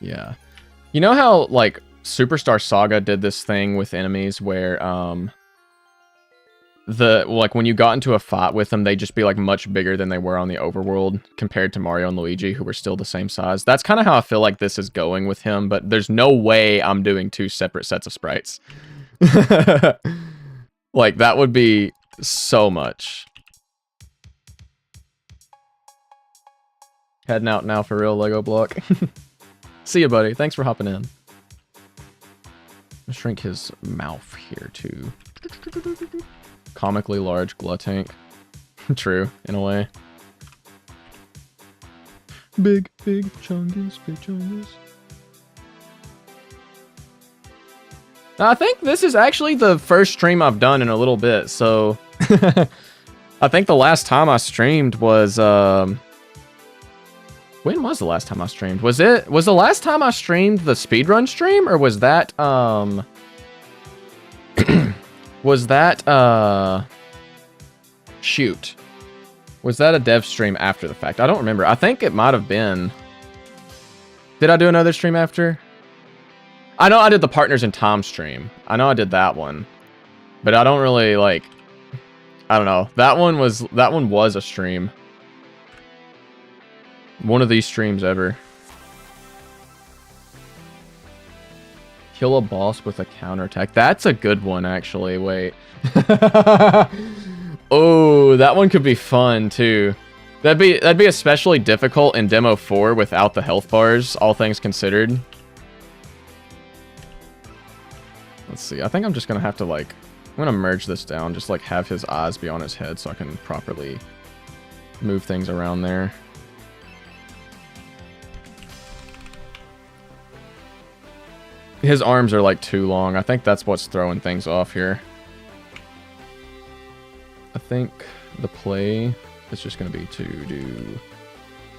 Yeah. You know how, like, Superstar Saga did this thing with enemies where, like, when you got into a fight with them, they'd just be, like, much bigger than they were on the overworld compared to Mario and Luigi, who were still the same size. That's kind of how I feel like this is going with him, but there's no way I'm doing two separate sets of sprites. Like, that would be so much. Heading out now for real, Lego block. See ya, buddy. Thanks for hopping in. I'll shrink his mouth here, too. Comically large Gluttank. True, in a way. Big chungus, big chungus. I think this is actually the first stream I've done in a little bit, so... I think the last time I streamed was, when was the last time I streamed? Was the last time I streamed the speedrun stream, or was that, was that, shoot. Was that a dev stream after the fact? I don't remember. I think it might have been. Did I do another stream after? I know I did the Partners in Tom stream. I know I did that one. But I don't really, like... I don't know. That one was a stream. One of these streams ever. Kill a boss with a counterattack. That's a good one, actually. Wait. Oh, that one could be fun, too. That'd be especially difficult in Demo 4 without the health bars, all things considered. Let's see. I think I'm just gonna have to, like... I'm gonna merge this down, just, like, have his eyes be on his head so I can properly move things around there. His arms are, like, too long. I think that's what's throwing things off here. I think the play is just gonna be to do...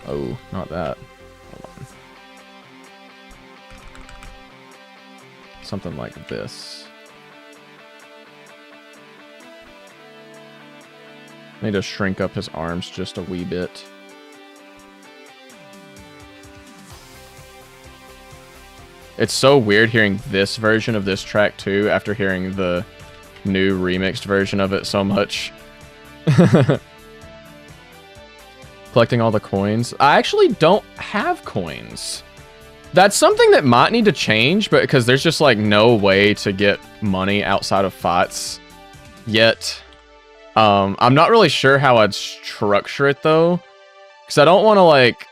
Oh, not that. Hold on. Something like this. I need to shrink up his arms just a wee bit. It's so weird hearing this version of this track too after hearing the new remixed version of it so much. Collecting all the coins. I actually don't have coins. That's something that might need to change, but because there's just like no way to get money outside of fights yet. I'm not really sure how I'd structure it though, because I don't want to like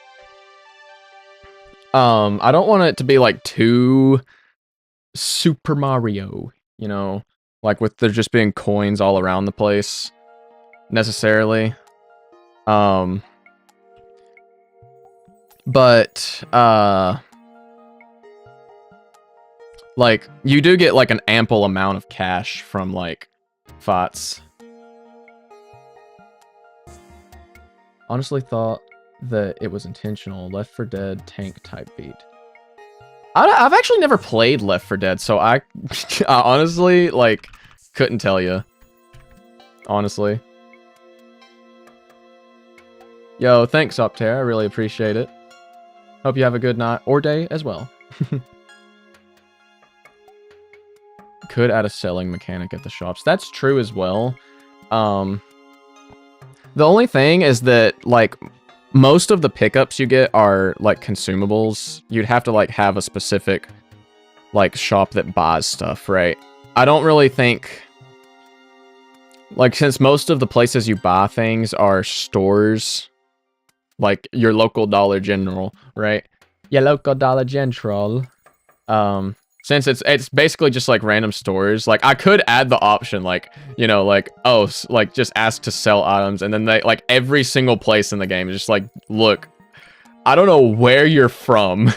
I don't want it to be like too Super Mario, you know, like with there just being coins all around the place necessarily. But like you do get like an ample amount of cash from like fights. Honestly thought that it was intentional. Left 4 Dead tank type beat. I've actually never played Left 4 Dead, so I honestly, like, couldn't tell you. Honestly. Yo, thanks, Optare. I really appreciate it. Hope you have a good night or day as well. Could add a selling mechanic at the shops. That's true as well. The only thing is that, like, most of the pickups you get are, like, consumables. You'd have to, like, have a specific, like, shop that buys stuff, right? I don't really think... Like, since most of the places you buy things are stores, like, your local Dollar General, right? Your local Dollar General. Since it's basically just like random stores, like I could add the option, like, you know, like, oh, like just ask to sell items, and then they like every single place in the game is just like, look, I don't know where you're from,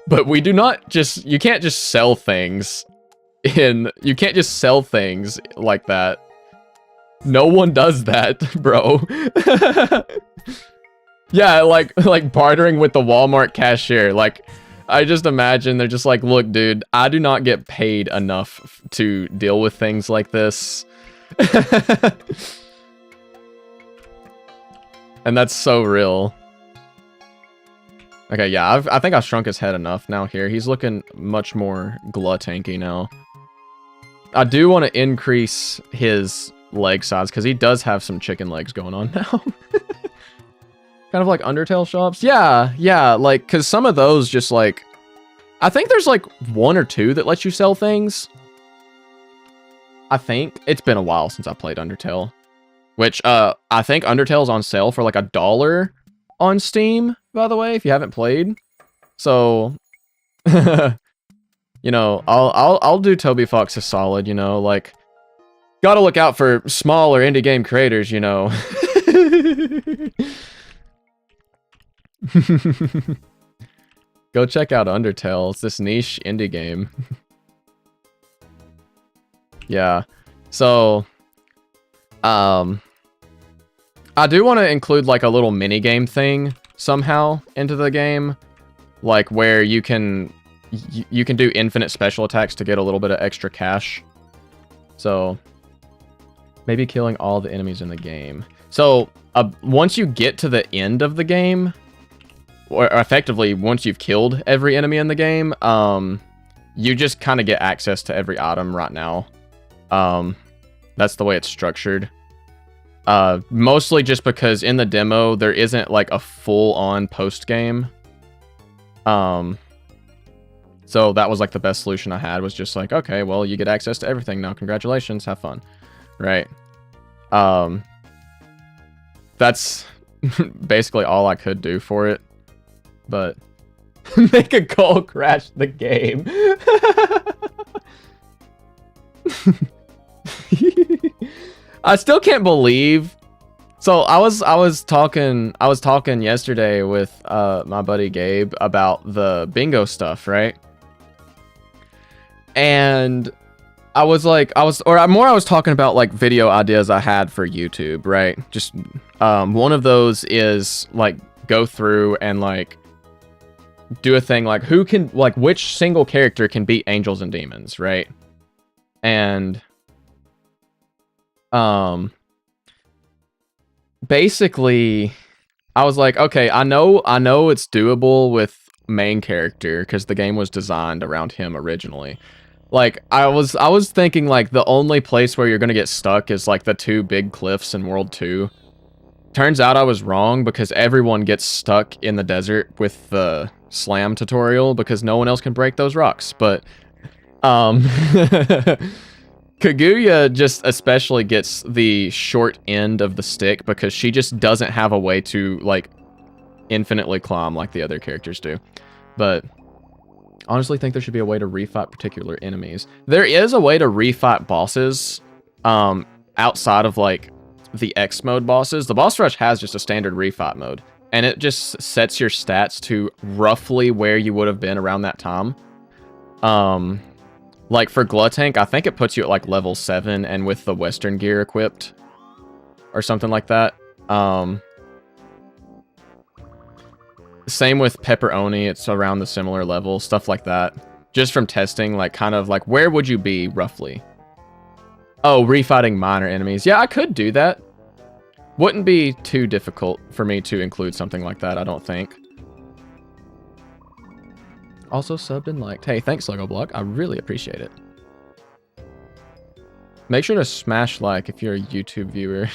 but we do not just, you can't just sell things you can't just sell things like that. No one does that, bro. Yeah, like bartering with the Walmart cashier, like. I just imagine they're just like, look, dude, I do not get paid enough to deal with things like this. And that's so real. Okay, yeah, I think I've shrunk his head enough now here. He's looking much more glut-tanky now. I do want to increase his leg size, because he does have some chicken legs going on now. Kind of like Undertale shops. Yeah, like, because some of those just like... I think there's like 1 or 2 that let you sell things. I think. It's been a while since I played Undertale. Which, I think Undertale's on sale for like $1 on Steam, by the way, if you haven't played. So... you know, I'll do Toby Fox a solid, you know, like... Gotta look out for smaller indie game creators, you know. Go check out Undertale. It's this niche indie game. Yeah. So, I do want to include like a little mini game thing somehow into the game, like where you can do infinite special attacks to get a little bit of extra cash. So, maybe killing all the enemies in the game. So, once you get to the end of the game, or effectively once you've killed every enemy in the game, you just kind of get access to every item right now. That's the way it's structured. Mostly just because in the demo, there isn't like a full-on post-game. So that was like the best solution I had, was just like, okay, well, you get access to everything now. Congratulations, have fun. Right. That's basically all I could do for it. But make a goal crash the game. I still can't believe. So I was talking yesterday with my buddy Gabe about the bingo stuff, right? And I was talking about like video ideas I had for YouTube, right? Just one of those is like go through and like do a thing like which single character can beat angels and demons, right? And basically I was like, okay, I know it's doable with main character because the game was designed around him originally. Like I was thinking like the only place where you're gonna get stuck is like the 2 big cliffs in World 2. Turns out I was wrong, because everyone gets stuck in the desert with the slam tutorial because no one else can break those rocks. But Kaguya just especially gets the short end of the stick because she just doesn't have a way to like infinitely climb like the other characters do. But honestly think there should be a way to refight particular enemies. There is a way to refight bosses outside of like the X mode bosses. The boss rush has just a standard refight mode, and it just sets your stats to roughly where you would have been around that time. Like for Gluttank, I think it puts you at like level 7 and with the Western gear equipped or something like that. Same with Pepperoni, it's around the similar level, stuff like that. Just from testing, like kind of like where would you be roughly? Oh, refighting minor enemies. Yeah, I could do that. Wouldn't be too difficult for me to include something like that, I don't think. Also subbed and liked. Hey, thanks, Lego Block. I really appreciate it. Make sure to smash like if you're a YouTube viewer.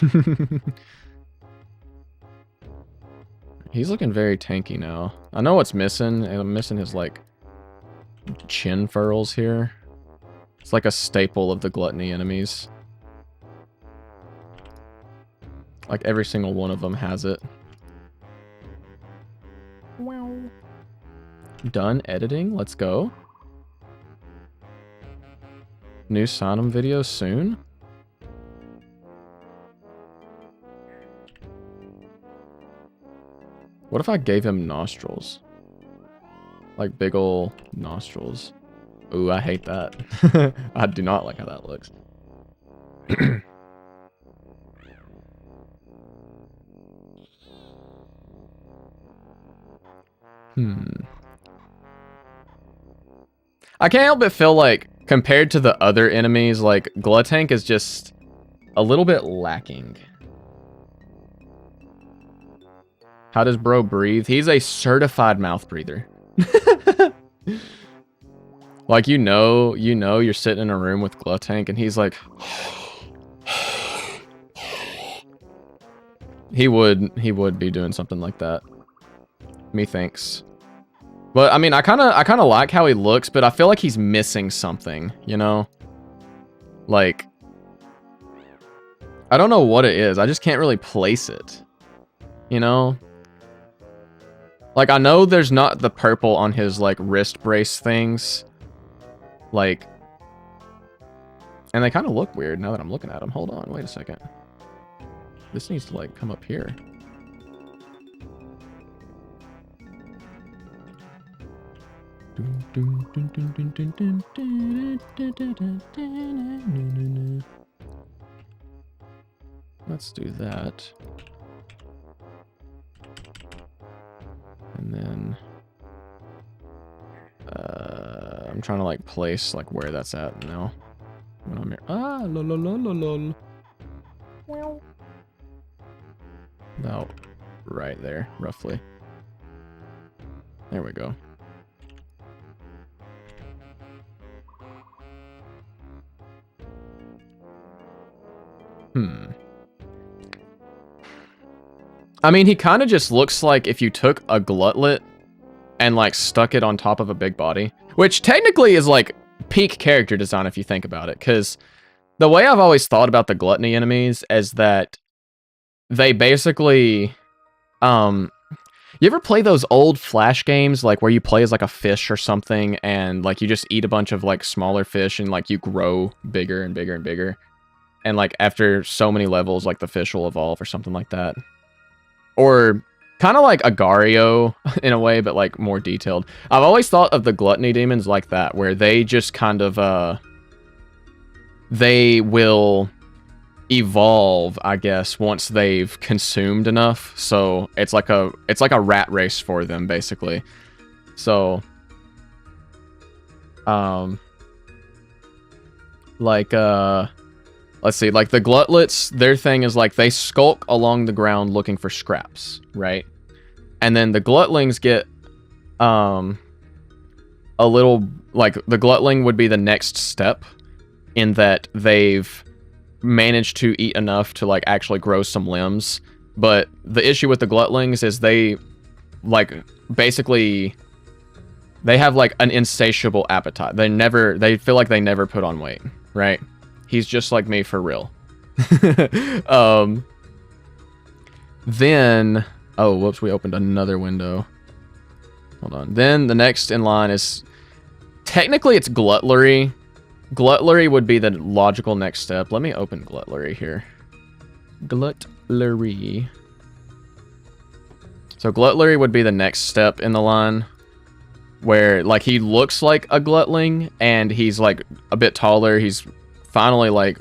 He's looking very tanky now. I know what's missing. I'm missing his like chin furls here. It's like a staple of the gluttony enemies. Like every single one of them has it. Wow. Done editing. Let's go. New Sonum video soon. What if I gave him nostrils? Like big ol' nostrils. Ooh, I hate that. I do not like how that looks. I can't help but feel like, compared to the other enemies, like, Gluttank is just a little bit lacking. How does bro breathe? He's a certified mouth breather. Like, you know you're sitting in a room with Gluttank and he's like... He would be doing something like that. Methinks. But, I mean, I kind of like how he looks, but I feel like he's missing something, you know? Like... I don't know what it is. I just can't really place it. You know? Like, I know there's not the purple on his, like, wrist brace things. Like... And they kind of look weird now that I'm looking at them. Hold on, wait a second. This needs to, like, come up here. Let's do that. And then... I'm trying to, like, place, like, where that's at now. When I'm here. Ah, lol, lol, lol, lol. Well. About right there, roughly. There we go. I mean, he kind of just looks like if you took a glutlet and like stuck it on top of a big body, which technically is like peak character design if you think about it, because the way I've always thought about the gluttony enemies is that they basically, you ever play those old Flash games, like where you play as like a fish or something, and like you just eat a bunch of like smaller fish and like you grow bigger and bigger and bigger, and like after so many levels, like the fish will evolve or something like that. Or kind of like Agario in a way, but like more detailed. I've always thought of the gluttony demons like that, where they just kind of, they will evolve, I guess, once they've consumed enough. So it's like a rat race for them, basically. So, let's see, like the glutlets, their thing is like they skulk along the ground looking for scraps, right? And then the glutlings get a little, like the glutling would be the next step in that they've managed to eat enough to like actually grow some limbs. But the issue with the glutlings is they like basically they have like an insatiable appetite. They feel like they never put on weight, right? He's just like me for real. Then, oh, whoops, we opened another window. Hold on. Then the next in line is, technically it's glutlery. Glutlery would be the logical next step. Let me open glutlery here. Glutlery. So glutlery would be the next step in the line, where like he looks like a glutling and he's like a bit taller. He's finally like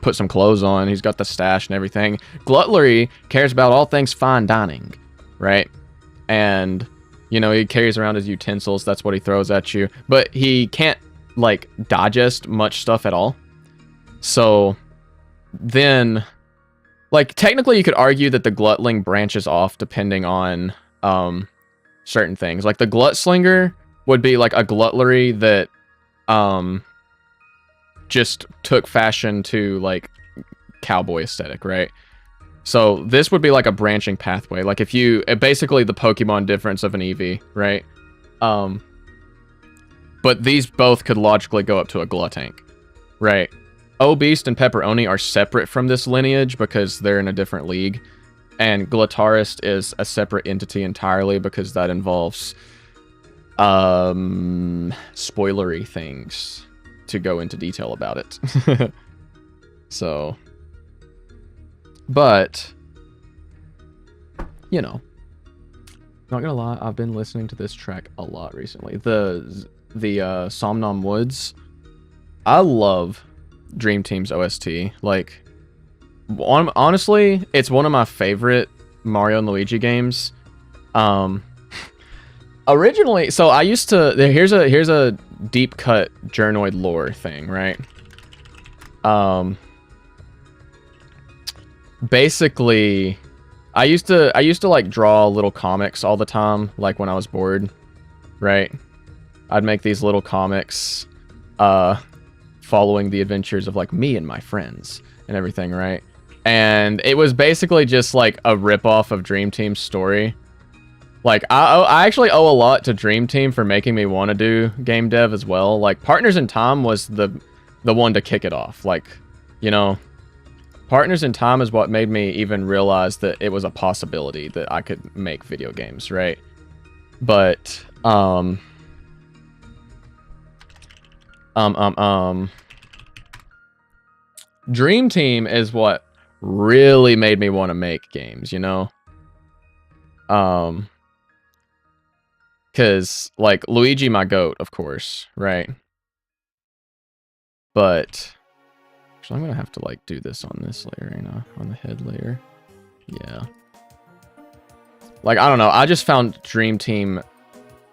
put some clothes on. He's got the stash and everything. Glutlery cares about all things fine dining, right? And you know, he carries around his utensils. That's what he throws at you. But he can't like digest much stuff at all. So then, like technically you could argue that the glutling branches off depending on certain things. Like the glutslinger would be like a glutlery that just took fashion to like cowboy aesthetic, right? So this would be like a branching pathway. Like if you, basically the Pokemon difference of an Eevee, right? But these both could logically go up to a Glutank, right? Obeast and Pepperoni are separate from this lineage because they're in a different league. And Glutarist is a separate entity entirely because that involves spoilery things to go into detail about it. So, but you know, not gonna lie, I've been listening to this track a lot recently. The Somnom Woods. I love Dream Team's OST. Like, honestly, it's one of my favorite Mario and Luigi games. Originally, so I used to, here's a deep cut Journoid lore thing, right? Basically, I used to like draw little comics all the time, like when I was bored, right? I'd make these little comics, following the adventures of like me and my friends and everything, right? And it was basically just like a ripoff of Dream Team's story. Like, I actually owe a lot to Dream Team for making me want to do game dev as well. Like, Partners in Time was the one to kick it off. Like, you know, Partners in Time is what made me even realize that it was a possibility that I could make video games, right? But, Dream Team is what really made me want to make games, you know? Because, like, Luigi, my goat, of course, right? But, actually, I'm going to have to, like, do this on this layer, you know, on the head layer. Yeah. Like, I don't know, I just found Dream Team,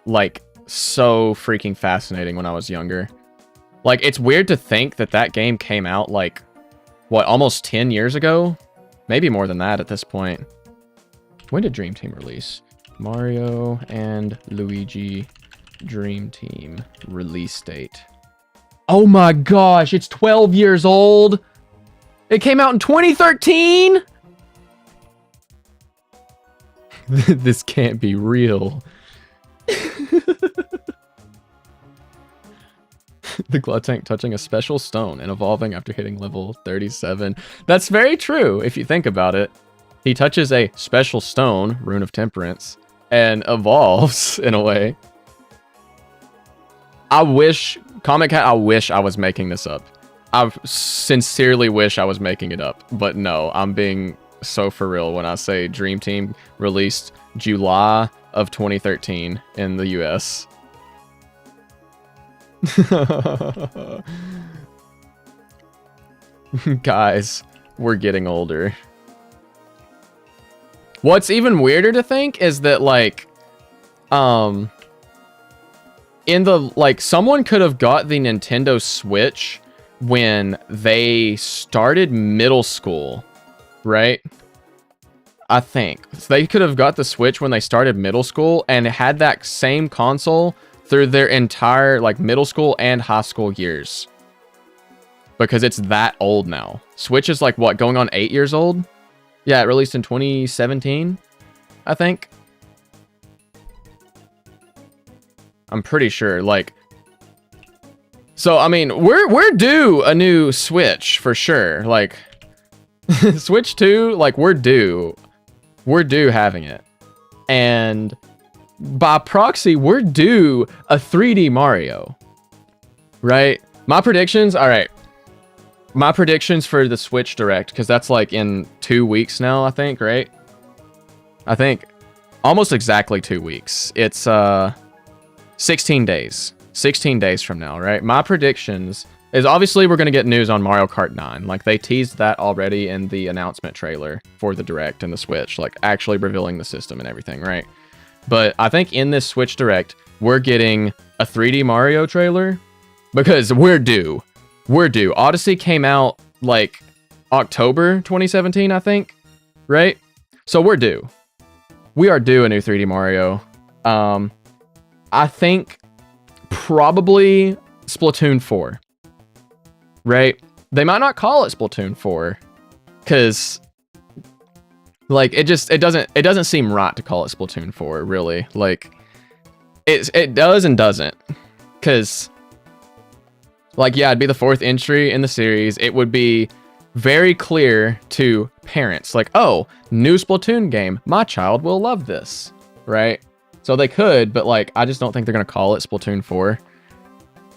like, so freaking fascinating when I was younger. Like, it's weird to think that that game came out, like, what, almost 10 years ago? Maybe more than that at this point. When did Dream Team release? Mario and Luigi Dream Team release date. Oh my gosh, it's 12 years old! It came out in 2013? This can't be real. The Glow Tank touching a special stone and evolving after hitting level 37. That's very true, if you think about it. He touches a special stone, Rune of Temperance, and evolves in a way. I wish, Comic Cat, I wish I was making this up. I sincerely wish I was making it up, but no, I'm being so for real when I say Dream Team released July of 2013 in the US. Guys, we're getting older. What's even weirder to think is that, like, in the, like, someone could have got the Nintendo Switch when they started middle school, right? I think. So they could have got the Switch when they started middle school and had that same console through their entire, like, middle school and high school years. Because it's that old now. Switch is, like, what, going on 8 years old? Yeah, it released in 2017, I think. I'm pretty sure, like... So, I mean, we're due a new Switch, for sure. Like, Switch 2, like, we're due. We're due having it. And by proxy, we're due a 3D Mario. Right? My predictions, alright. My predictions for the Switch Direct, because that's like in 2 weeks now, I think, right? I think almost exactly 2 weeks. It's 16 days. 16 days from now, right? My predictions is obviously we're going to get news on Mario Kart 9. Like, they teased that already in the announcement trailer for the Direct and the Switch, like actually revealing the system and everything, right? But I think in this Switch Direct, we're getting a 3D Mario trailer because we're due. We're due. Odyssey came out like October 2017, I think, right? So we're due. We are due a new 3D Mario. I think probably Splatoon 4, right? They might not call it Splatoon 4 because, like, it doesn't seem right to call it Splatoon 4, really. Like, it does and doesn't, because, like, yeah, it'd be the 4th entry in the series. It would be very clear to parents, like, oh, new Splatoon game. My child will love this, right? So they could, but, like, I just don't think they're going to call it Splatoon 4.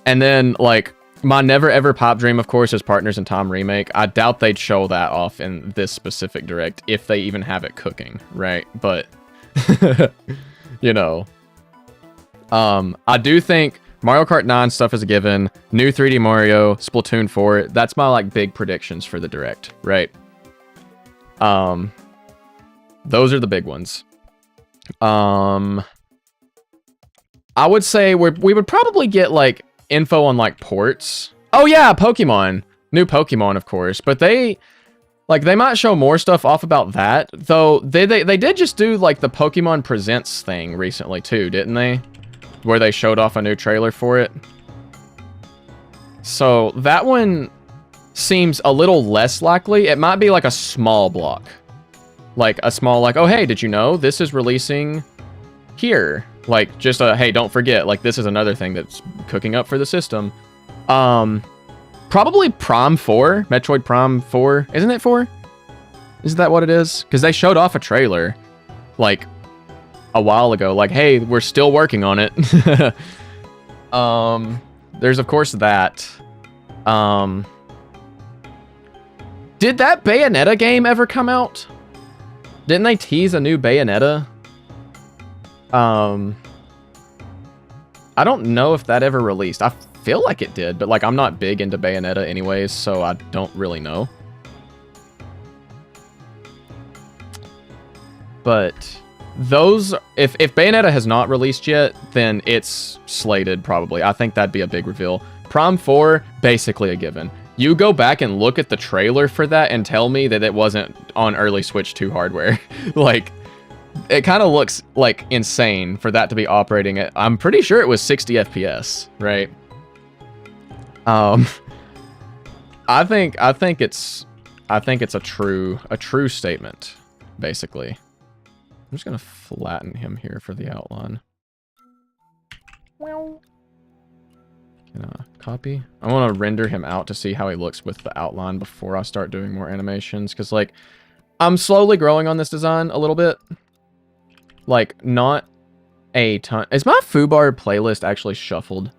And then, like, my never ever pipe dream, of course, is Partners in Time remake. I doubt they'd show that off in this specific Direct, if they even have it cooking, right? But, you know, I do think Mario Kart 9 stuff is a given. New 3D Mario, Splatoon 4. That's my, like, big predictions for the Direct, right? Those are the big ones. I would say we would probably get, like, info on, like, ports. Oh yeah, Pokemon. New Pokemon, of course. But they might show more stuff off about that. Though they did just do, like, the Pokemon Presents thing recently too, didn't they? Where they showed off a new trailer for it. So that one seems a little less likely. It might be like a small block. Like a small, like, oh hey, did you know this is releasing here? Like, just a, hey, don't forget, like, this is another thing that's cooking up for the system. Probably Prime 4, Metroid Prime 4. Isn't it 4? Isn't that what it is? Because they showed off a trailer, like, a while ago. Like, hey, we're still working on it. There's, of course, that. Did that Bayonetta game ever come out? Didn't they tease a new Bayonetta? I don't know if that ever released. I feel like it did, but, like, I'm not big into Bayonetta anyways, so I don't really know. But those, if Bayonetta has not released yet, then it's slated probably. I think that'd be a big reveal. Prime 4, basically a given. You go back and look at the trailer for that and tell me that it wasn't on early Switch 2 hardware. Like, it kind of looks, like, insane for that to be operating at, I'm pretty sure it was 60 FPS, right? I think it's I think it's a true statement, basically. I'm just gonna flatten him here for the outline. Can I copy? I want to render him out to see how he looks with the outline before I start doing more animations, because like I'm slowly growing on this design a little bit. Like not a ton. Is my foobar playlist actually shuffled?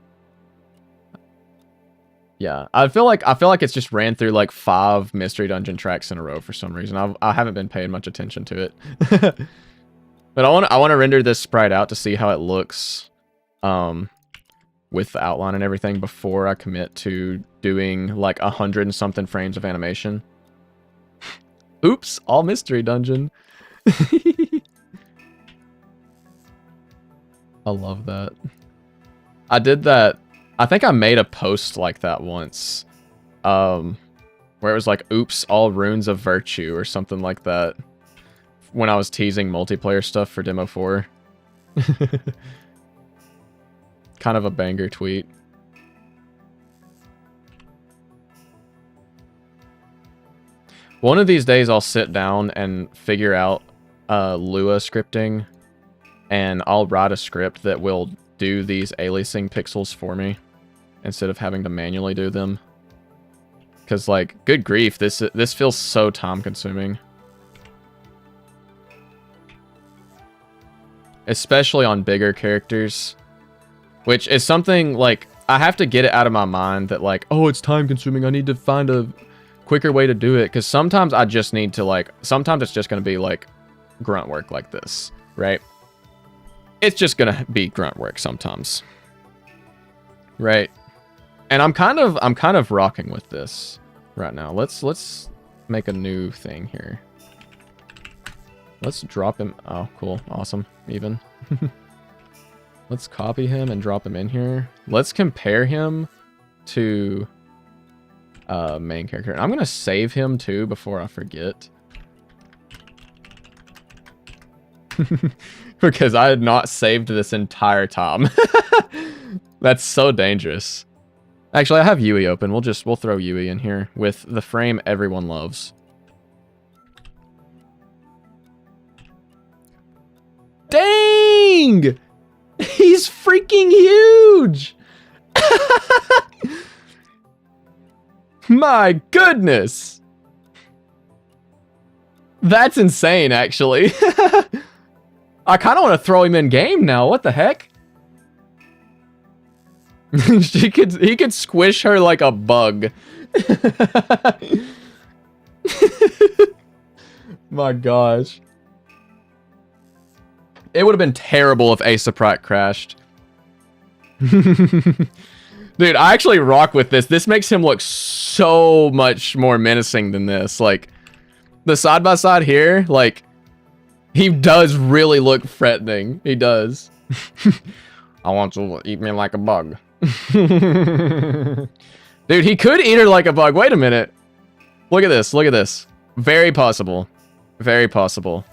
Yeah, I feel like it's just ran through like 5 Mystery Dungeon tracks in a row for some reason. I haven't been paying much attention to it. But I want to render this sprite out to see how it looks with the outline and everything before I commit to doing like 100 and something frames of animation. Oops, all Mystery Dungeon. I love that. I did that. I think I made a post like that once. Where it was like, oops, all runes of virtue or something like that. When I was teasing multiplayer stuff for Demo 4. Kind of a banger tweet. One of these days I'll sit down and figure out Lua scripting. And I'll write a script that will do these aliasing pixels for me instead of having to manually do them. Because, like, good grief, this feels so time-consuming. Especially on bigger characters. Which is something, like, I have to get it out of my mind that, like, oh, it's time-consuming, I need to find a quicker way to do it. Because sometimes I just need to, like, sometimes it's just going to be, like, grunt work like this, right? It's just gonna be grunt work sometimes, right? And I'm kind of rocking with this right now. Let's make a new thing here. Let's drop him. Oh, cool, awesome, even. Let's copy him and drop him in here. Let's compare him to main character. And I'm gonna save him too before I forget. Because I had not saved this entire time. That's so dangerous. Actually, I have Yui open. We'll throw Yui in here with the frame everyone loves. Dang! He's freaking huge! My goodness! That's insane, actually. I kind of want to throw him in game now. What the heck? He could squish her like a bug. My gosh. It would have been terrible if Ace of Sprite crashed. Dude, I actually rock with this. This makes him look so much more menacing than this. Like, the side-by-side here, like, he does really look threatening. He does. I want you to eat me like a bug. Dude, he could eat her like a bug. Wait a minute. Look at this. Look at this. Very possible. Very possible.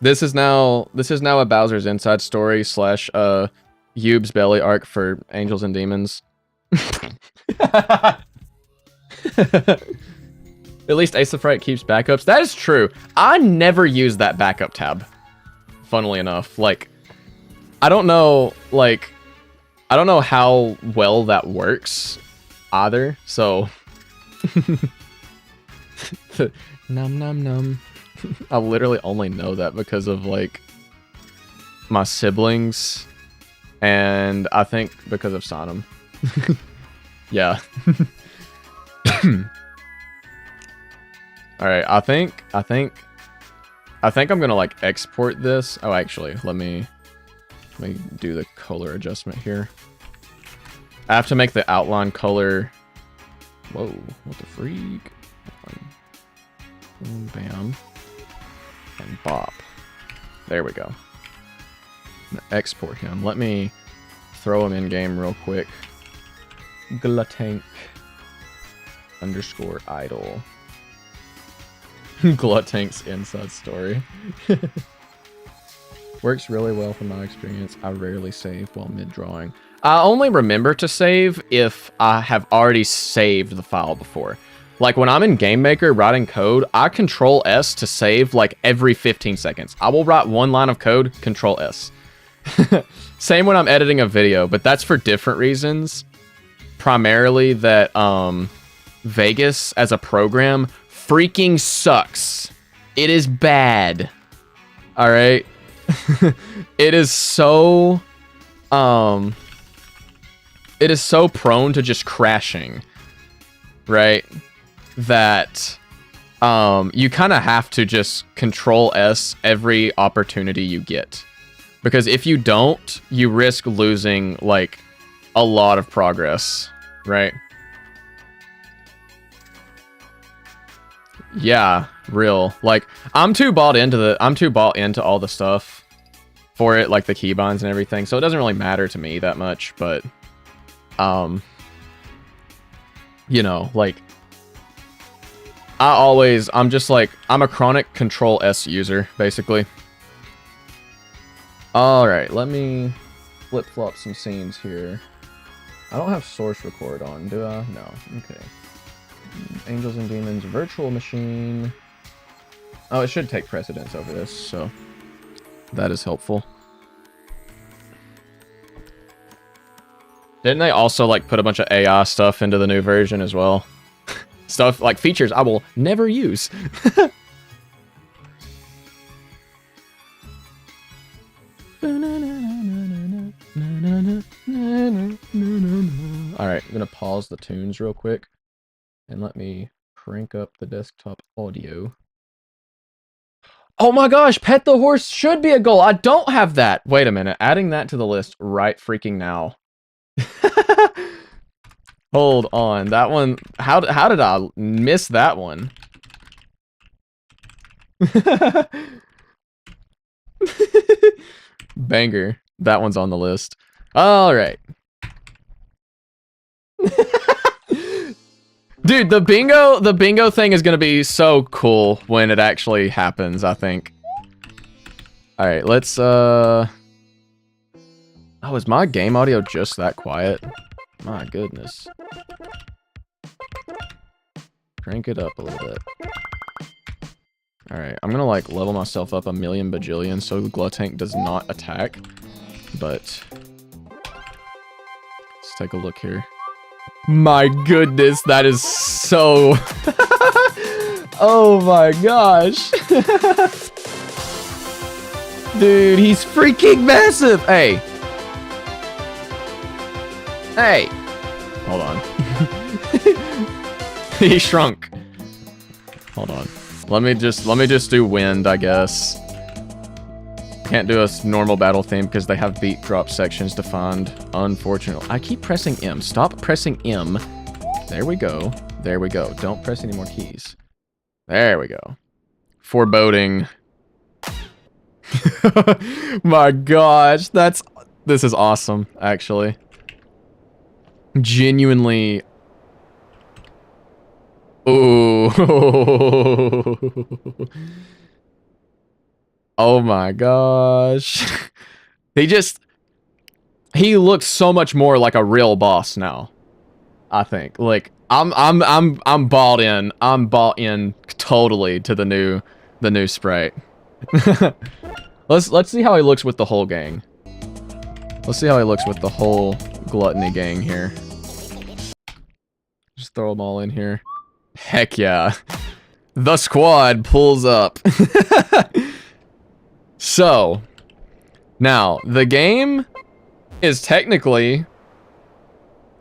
This is now a Bowser's Inside Story / Yube's Belly arc for Angels and Demons. At least Ace of Fright keeps backups. That is true. I never use that backup tab. Funnily enough. Like, I don't know how well that works either. So num num num. I literally only know that because of like my siblings and I think because of Sonam. Yeah. All right, I think I'm gonna like export this. Oh, actually, let me do the color adjustment here. I have to make the outline color. Whoa, what the freak? Boom, bam, and bop. There we go. I'm gonna export him. Let me throw him in game real quick. Glutank _ idle. Glutank's Inside Story. Works really well from my experience. I rarely save while mid-drawing. I only remember to save if I have already saved the file before. Like when I'm in Game Maker writing code, I Control S to save like every 15 seconds. I will write one line of code, Control S. Same when I'm editing a video, but that's for different reasons. Primarily that Vegas as a program freaking sucks. It is bad. All right. It is so prone to just crashing, right? That you kind of have to just Control S every opportunity you get. Because if you don't, you risk losing, like, a lot of progress, right? Yeah, real. Like, I'm too bought into all the stuff for it, like the keybinds and everything, so it doesn't really matter to me that much, but, you know, like, I'm just like, I'm a chronic Control S user, basically. Alright, let me flip-flop some scenes here. I don't have source record on, do I? No. Okay. Angels and Demons virtual machine. Oh, it should take precedence over this, so that is helpful. Didn't they also, like, put a bunch of AI stuff into the new version as well? Stuff, like, features I will never use. Alright, I'm gonna pause the tunes real quick and let me crank up the desktop audio. Oh my gosh, pet the horse should be a goal. I don't have that. Wait a minute, adding that to the list right freaking now. Hold on, that one, how did I miss that one? Banger. That one's on the list. All right. Dude, the bingo thing is gonna be so cool when it actually happens, I think. All right, let's oh, is my game audio just that quiet? My goodness. Crank it up a little bit. Alright, I'm gonna like level myself up a million bajillion so the Glutank does not attack. But let's take a look here. My goodness, that is so oh my gosh. Dude, he's freaking massive! Hey. Hey! Hold on. He shrunk. Hold on. Let me just do wind, I guess. Can't do a normal battle theme because they have beat drop sections defined. Unfortunately. I keep pressing M. Stop pressing M. There we go. There we go. Don't press any more keys. There we go. Foreboding. My gosh, this is awesome, actually. Genuinely. Ooh. Oh my gosh. He looks so much more like a real boss now. I think. Like I'm bought in. I'm bought in totally to the new sprite. Let's see how he looks with the whole gang. Let's see how he looks with the whole gluttony gang here. Just throw them all in here. Heck yeah. The squad pulls up. So, now, the game is technically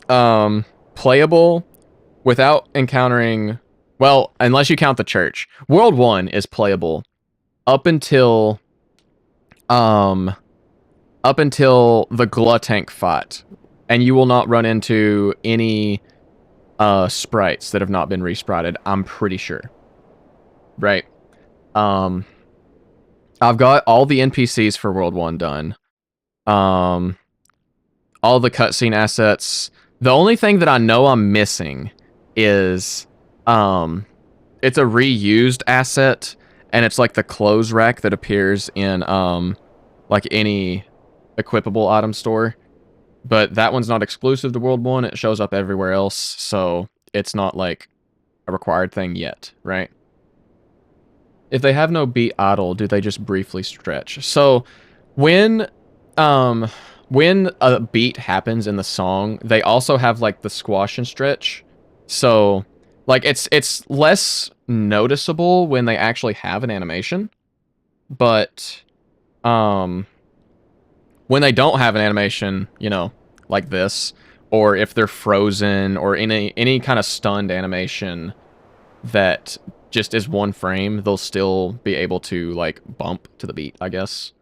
playable without encountering, well, unless you count the church. World 1 is playable up until the Glutank fight, and you will not run into any sprites that have not been resprited, I'm pretty sure. Right. I've got all the NPCs for World 1 done. All the cutscene assets. The only thing that I know I'm missing is it's a reused asset, and it's like the clothes rack that appears in like any equipable item store. But that one's not exclusive to World 1. It shows up everywhere else, so it's not like a required thing yet, right? If they have no beat idle, do they just briefly stretch? So when a beat happens in the song, they also have like the squash and stretch. So like it's less noticeable when they actually have an animation, but when they don't have an animation, you know, like this, or if they're frozen or any kind of stunned animation that just is one frame, they'll still be able to like bump to the beat, I guess.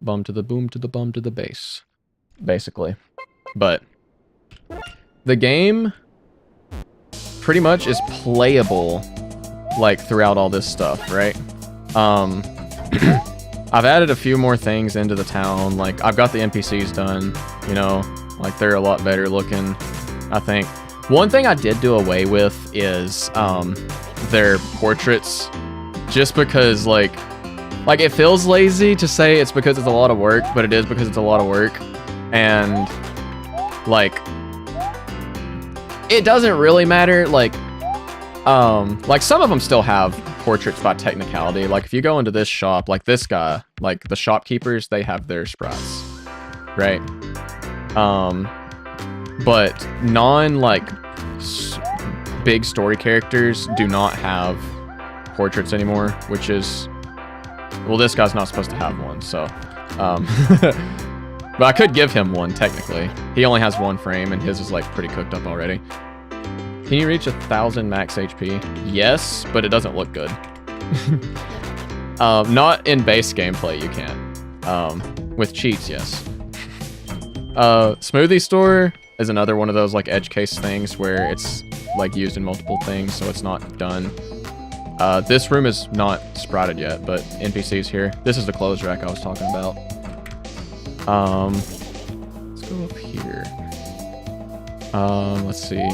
Bum to the boom to the bum to the bass, basically. But the game pretty much is playable like throughout all this stuff, right? I've added a few more things into the town. Like I've got the NPCs done, you know, like they're a lot better looking, I think. One thing I did do away with is their portraits, just because like it feels lazy to say it's because it's a lot of work, but it is because it's a lot of work. And like it doesn't really matter, like some of them still have portraits by technicality. Like if you go into this shop, like this guy, like the shopkeepers, they have their sprites, right? But like big story characters do not have portraits anymore, which is, well, this guy's not supposed to have one, so but I could give him one technically. He only has one frame and his is like pretty cooked up already. Can you reach 1,000 max HP? Yes, but it doesn't look good. Not in base gameplay, you can't. With cheats, yes. Smoothie store is another one of those like edge case things where it's like used in multiple things, so it's not done. This room is not sprouted yet, but NPCs here. This is the clothes rack I was talking about. Let's go up here. Let's see.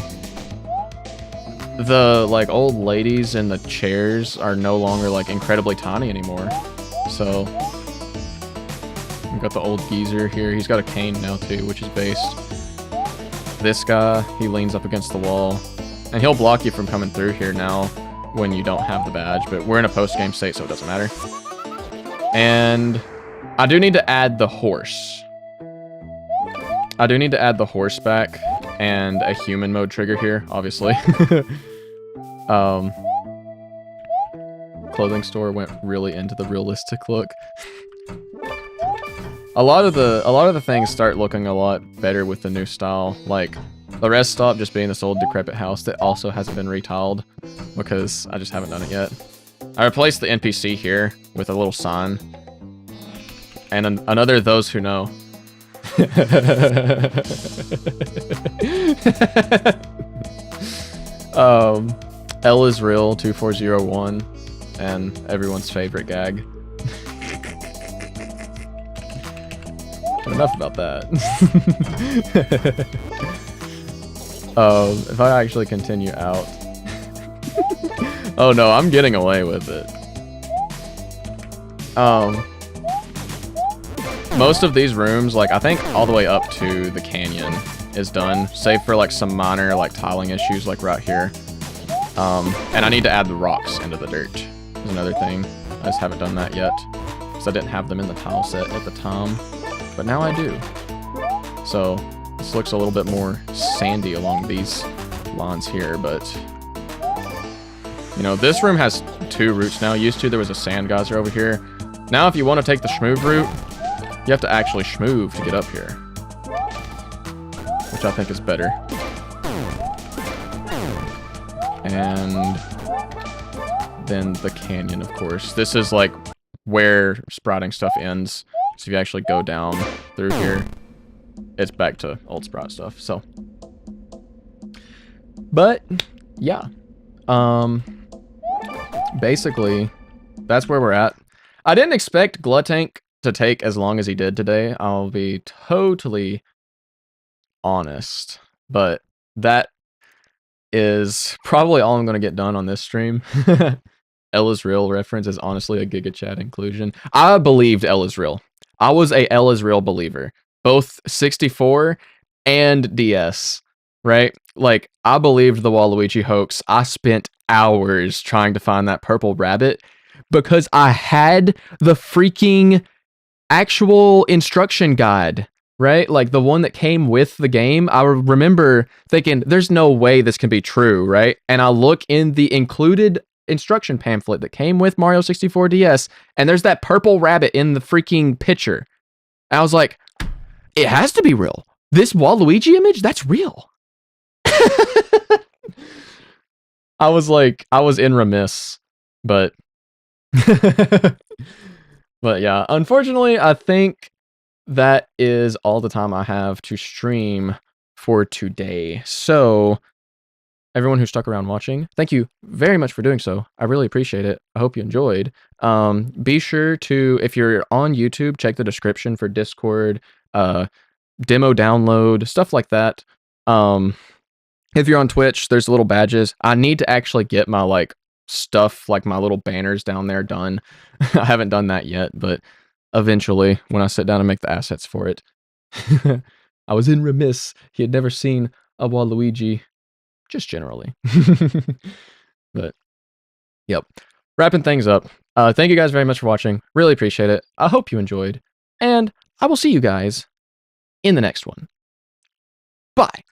The like old ladies in the chairs are no longer like incredibly tiny anymore. So we've got the old geezer here. He's got a cane now too, which is based. This guy, he leans up against the wall, and he'll block you from coming through here now when you don't have the badge, but we're in a post-game state, so it doesn't matter. And I do need to add the horse. I do need to add the horse back and a human mode trigger here, obviously. Clothing store went really into the realistic look. A lot of the things start looking a lot better with the new style. Like the rest stop just being this old decrepit house that also hasn't been retiled because I just haven't done it yet. I replaced the NPC here with a little sign and another those who know. L is real 2401 and everyone's favorite gag. Enough about that. If I actually continue out. Oh no, I'm getting away with it. Most of these rooms, like I think all the way up to the canyon is done, save for like some minor like tiling issues like right here. And I need to add the rocks into the dirt is another thing. I just haven't done that yet because I didn't have them in the tile set at the time, but now I do. So this looks a little bit more sandy along these lines here, but you know, this room has 2 routes now. Used to there was a sand geyser over here. Now if you want to take the schmoove route, you have to actually schmoove to get up here, which I think is better. And then the canyon, of course. This is like where sprouting stuff ends. So if you actually go down through here, it's back to old Sprite stuff. So, but yeah, basically that's where we're at. I didn't expect Glutank to take as long as he did today. I'll be totally honest, but that is probably all I'm going to get done on this stream. L is real reference is honestly a Giga Chat inclusion. I believed L is real. I was a L is real believer, both 64 and DS. right? Like, I believed the Waluigi hoax. I spent hours trying to find that purple rabbit because I had the freaking actual instruction guide, right? Like the one that came with the game. I remember thinking, there's no way this can be true, right? And I look in the included instruction pamphlet that came with Mario 64 DS, and there's that purple rabbit in the freaking picture. And I was like, it has to be real. This Waluigi image, that's real. I was like, I was in remiss, but but yeah, unfortunately, I think that is all the time I have to stream for today. So, everyone who stuck around watching, thank you very much for doing so. I really appreciate it. I hope you enjoyed. Be sure to, if you're on YouTube, check the description for Discord, demo download, stuff like that. If you're on Twitch, there's little badges. I need to actually get my like stuff, like my little banners down there done. I haven't done that yet, but eventually when I sit down and make the assets for it. I was in remiss. He had never seen a Waluigi, just generally. But, yep. Wrapping things up. Thank you guys very much for watching. Really appreciate it. I hope you enjoyed. And I will see you guys in the next one. Bye.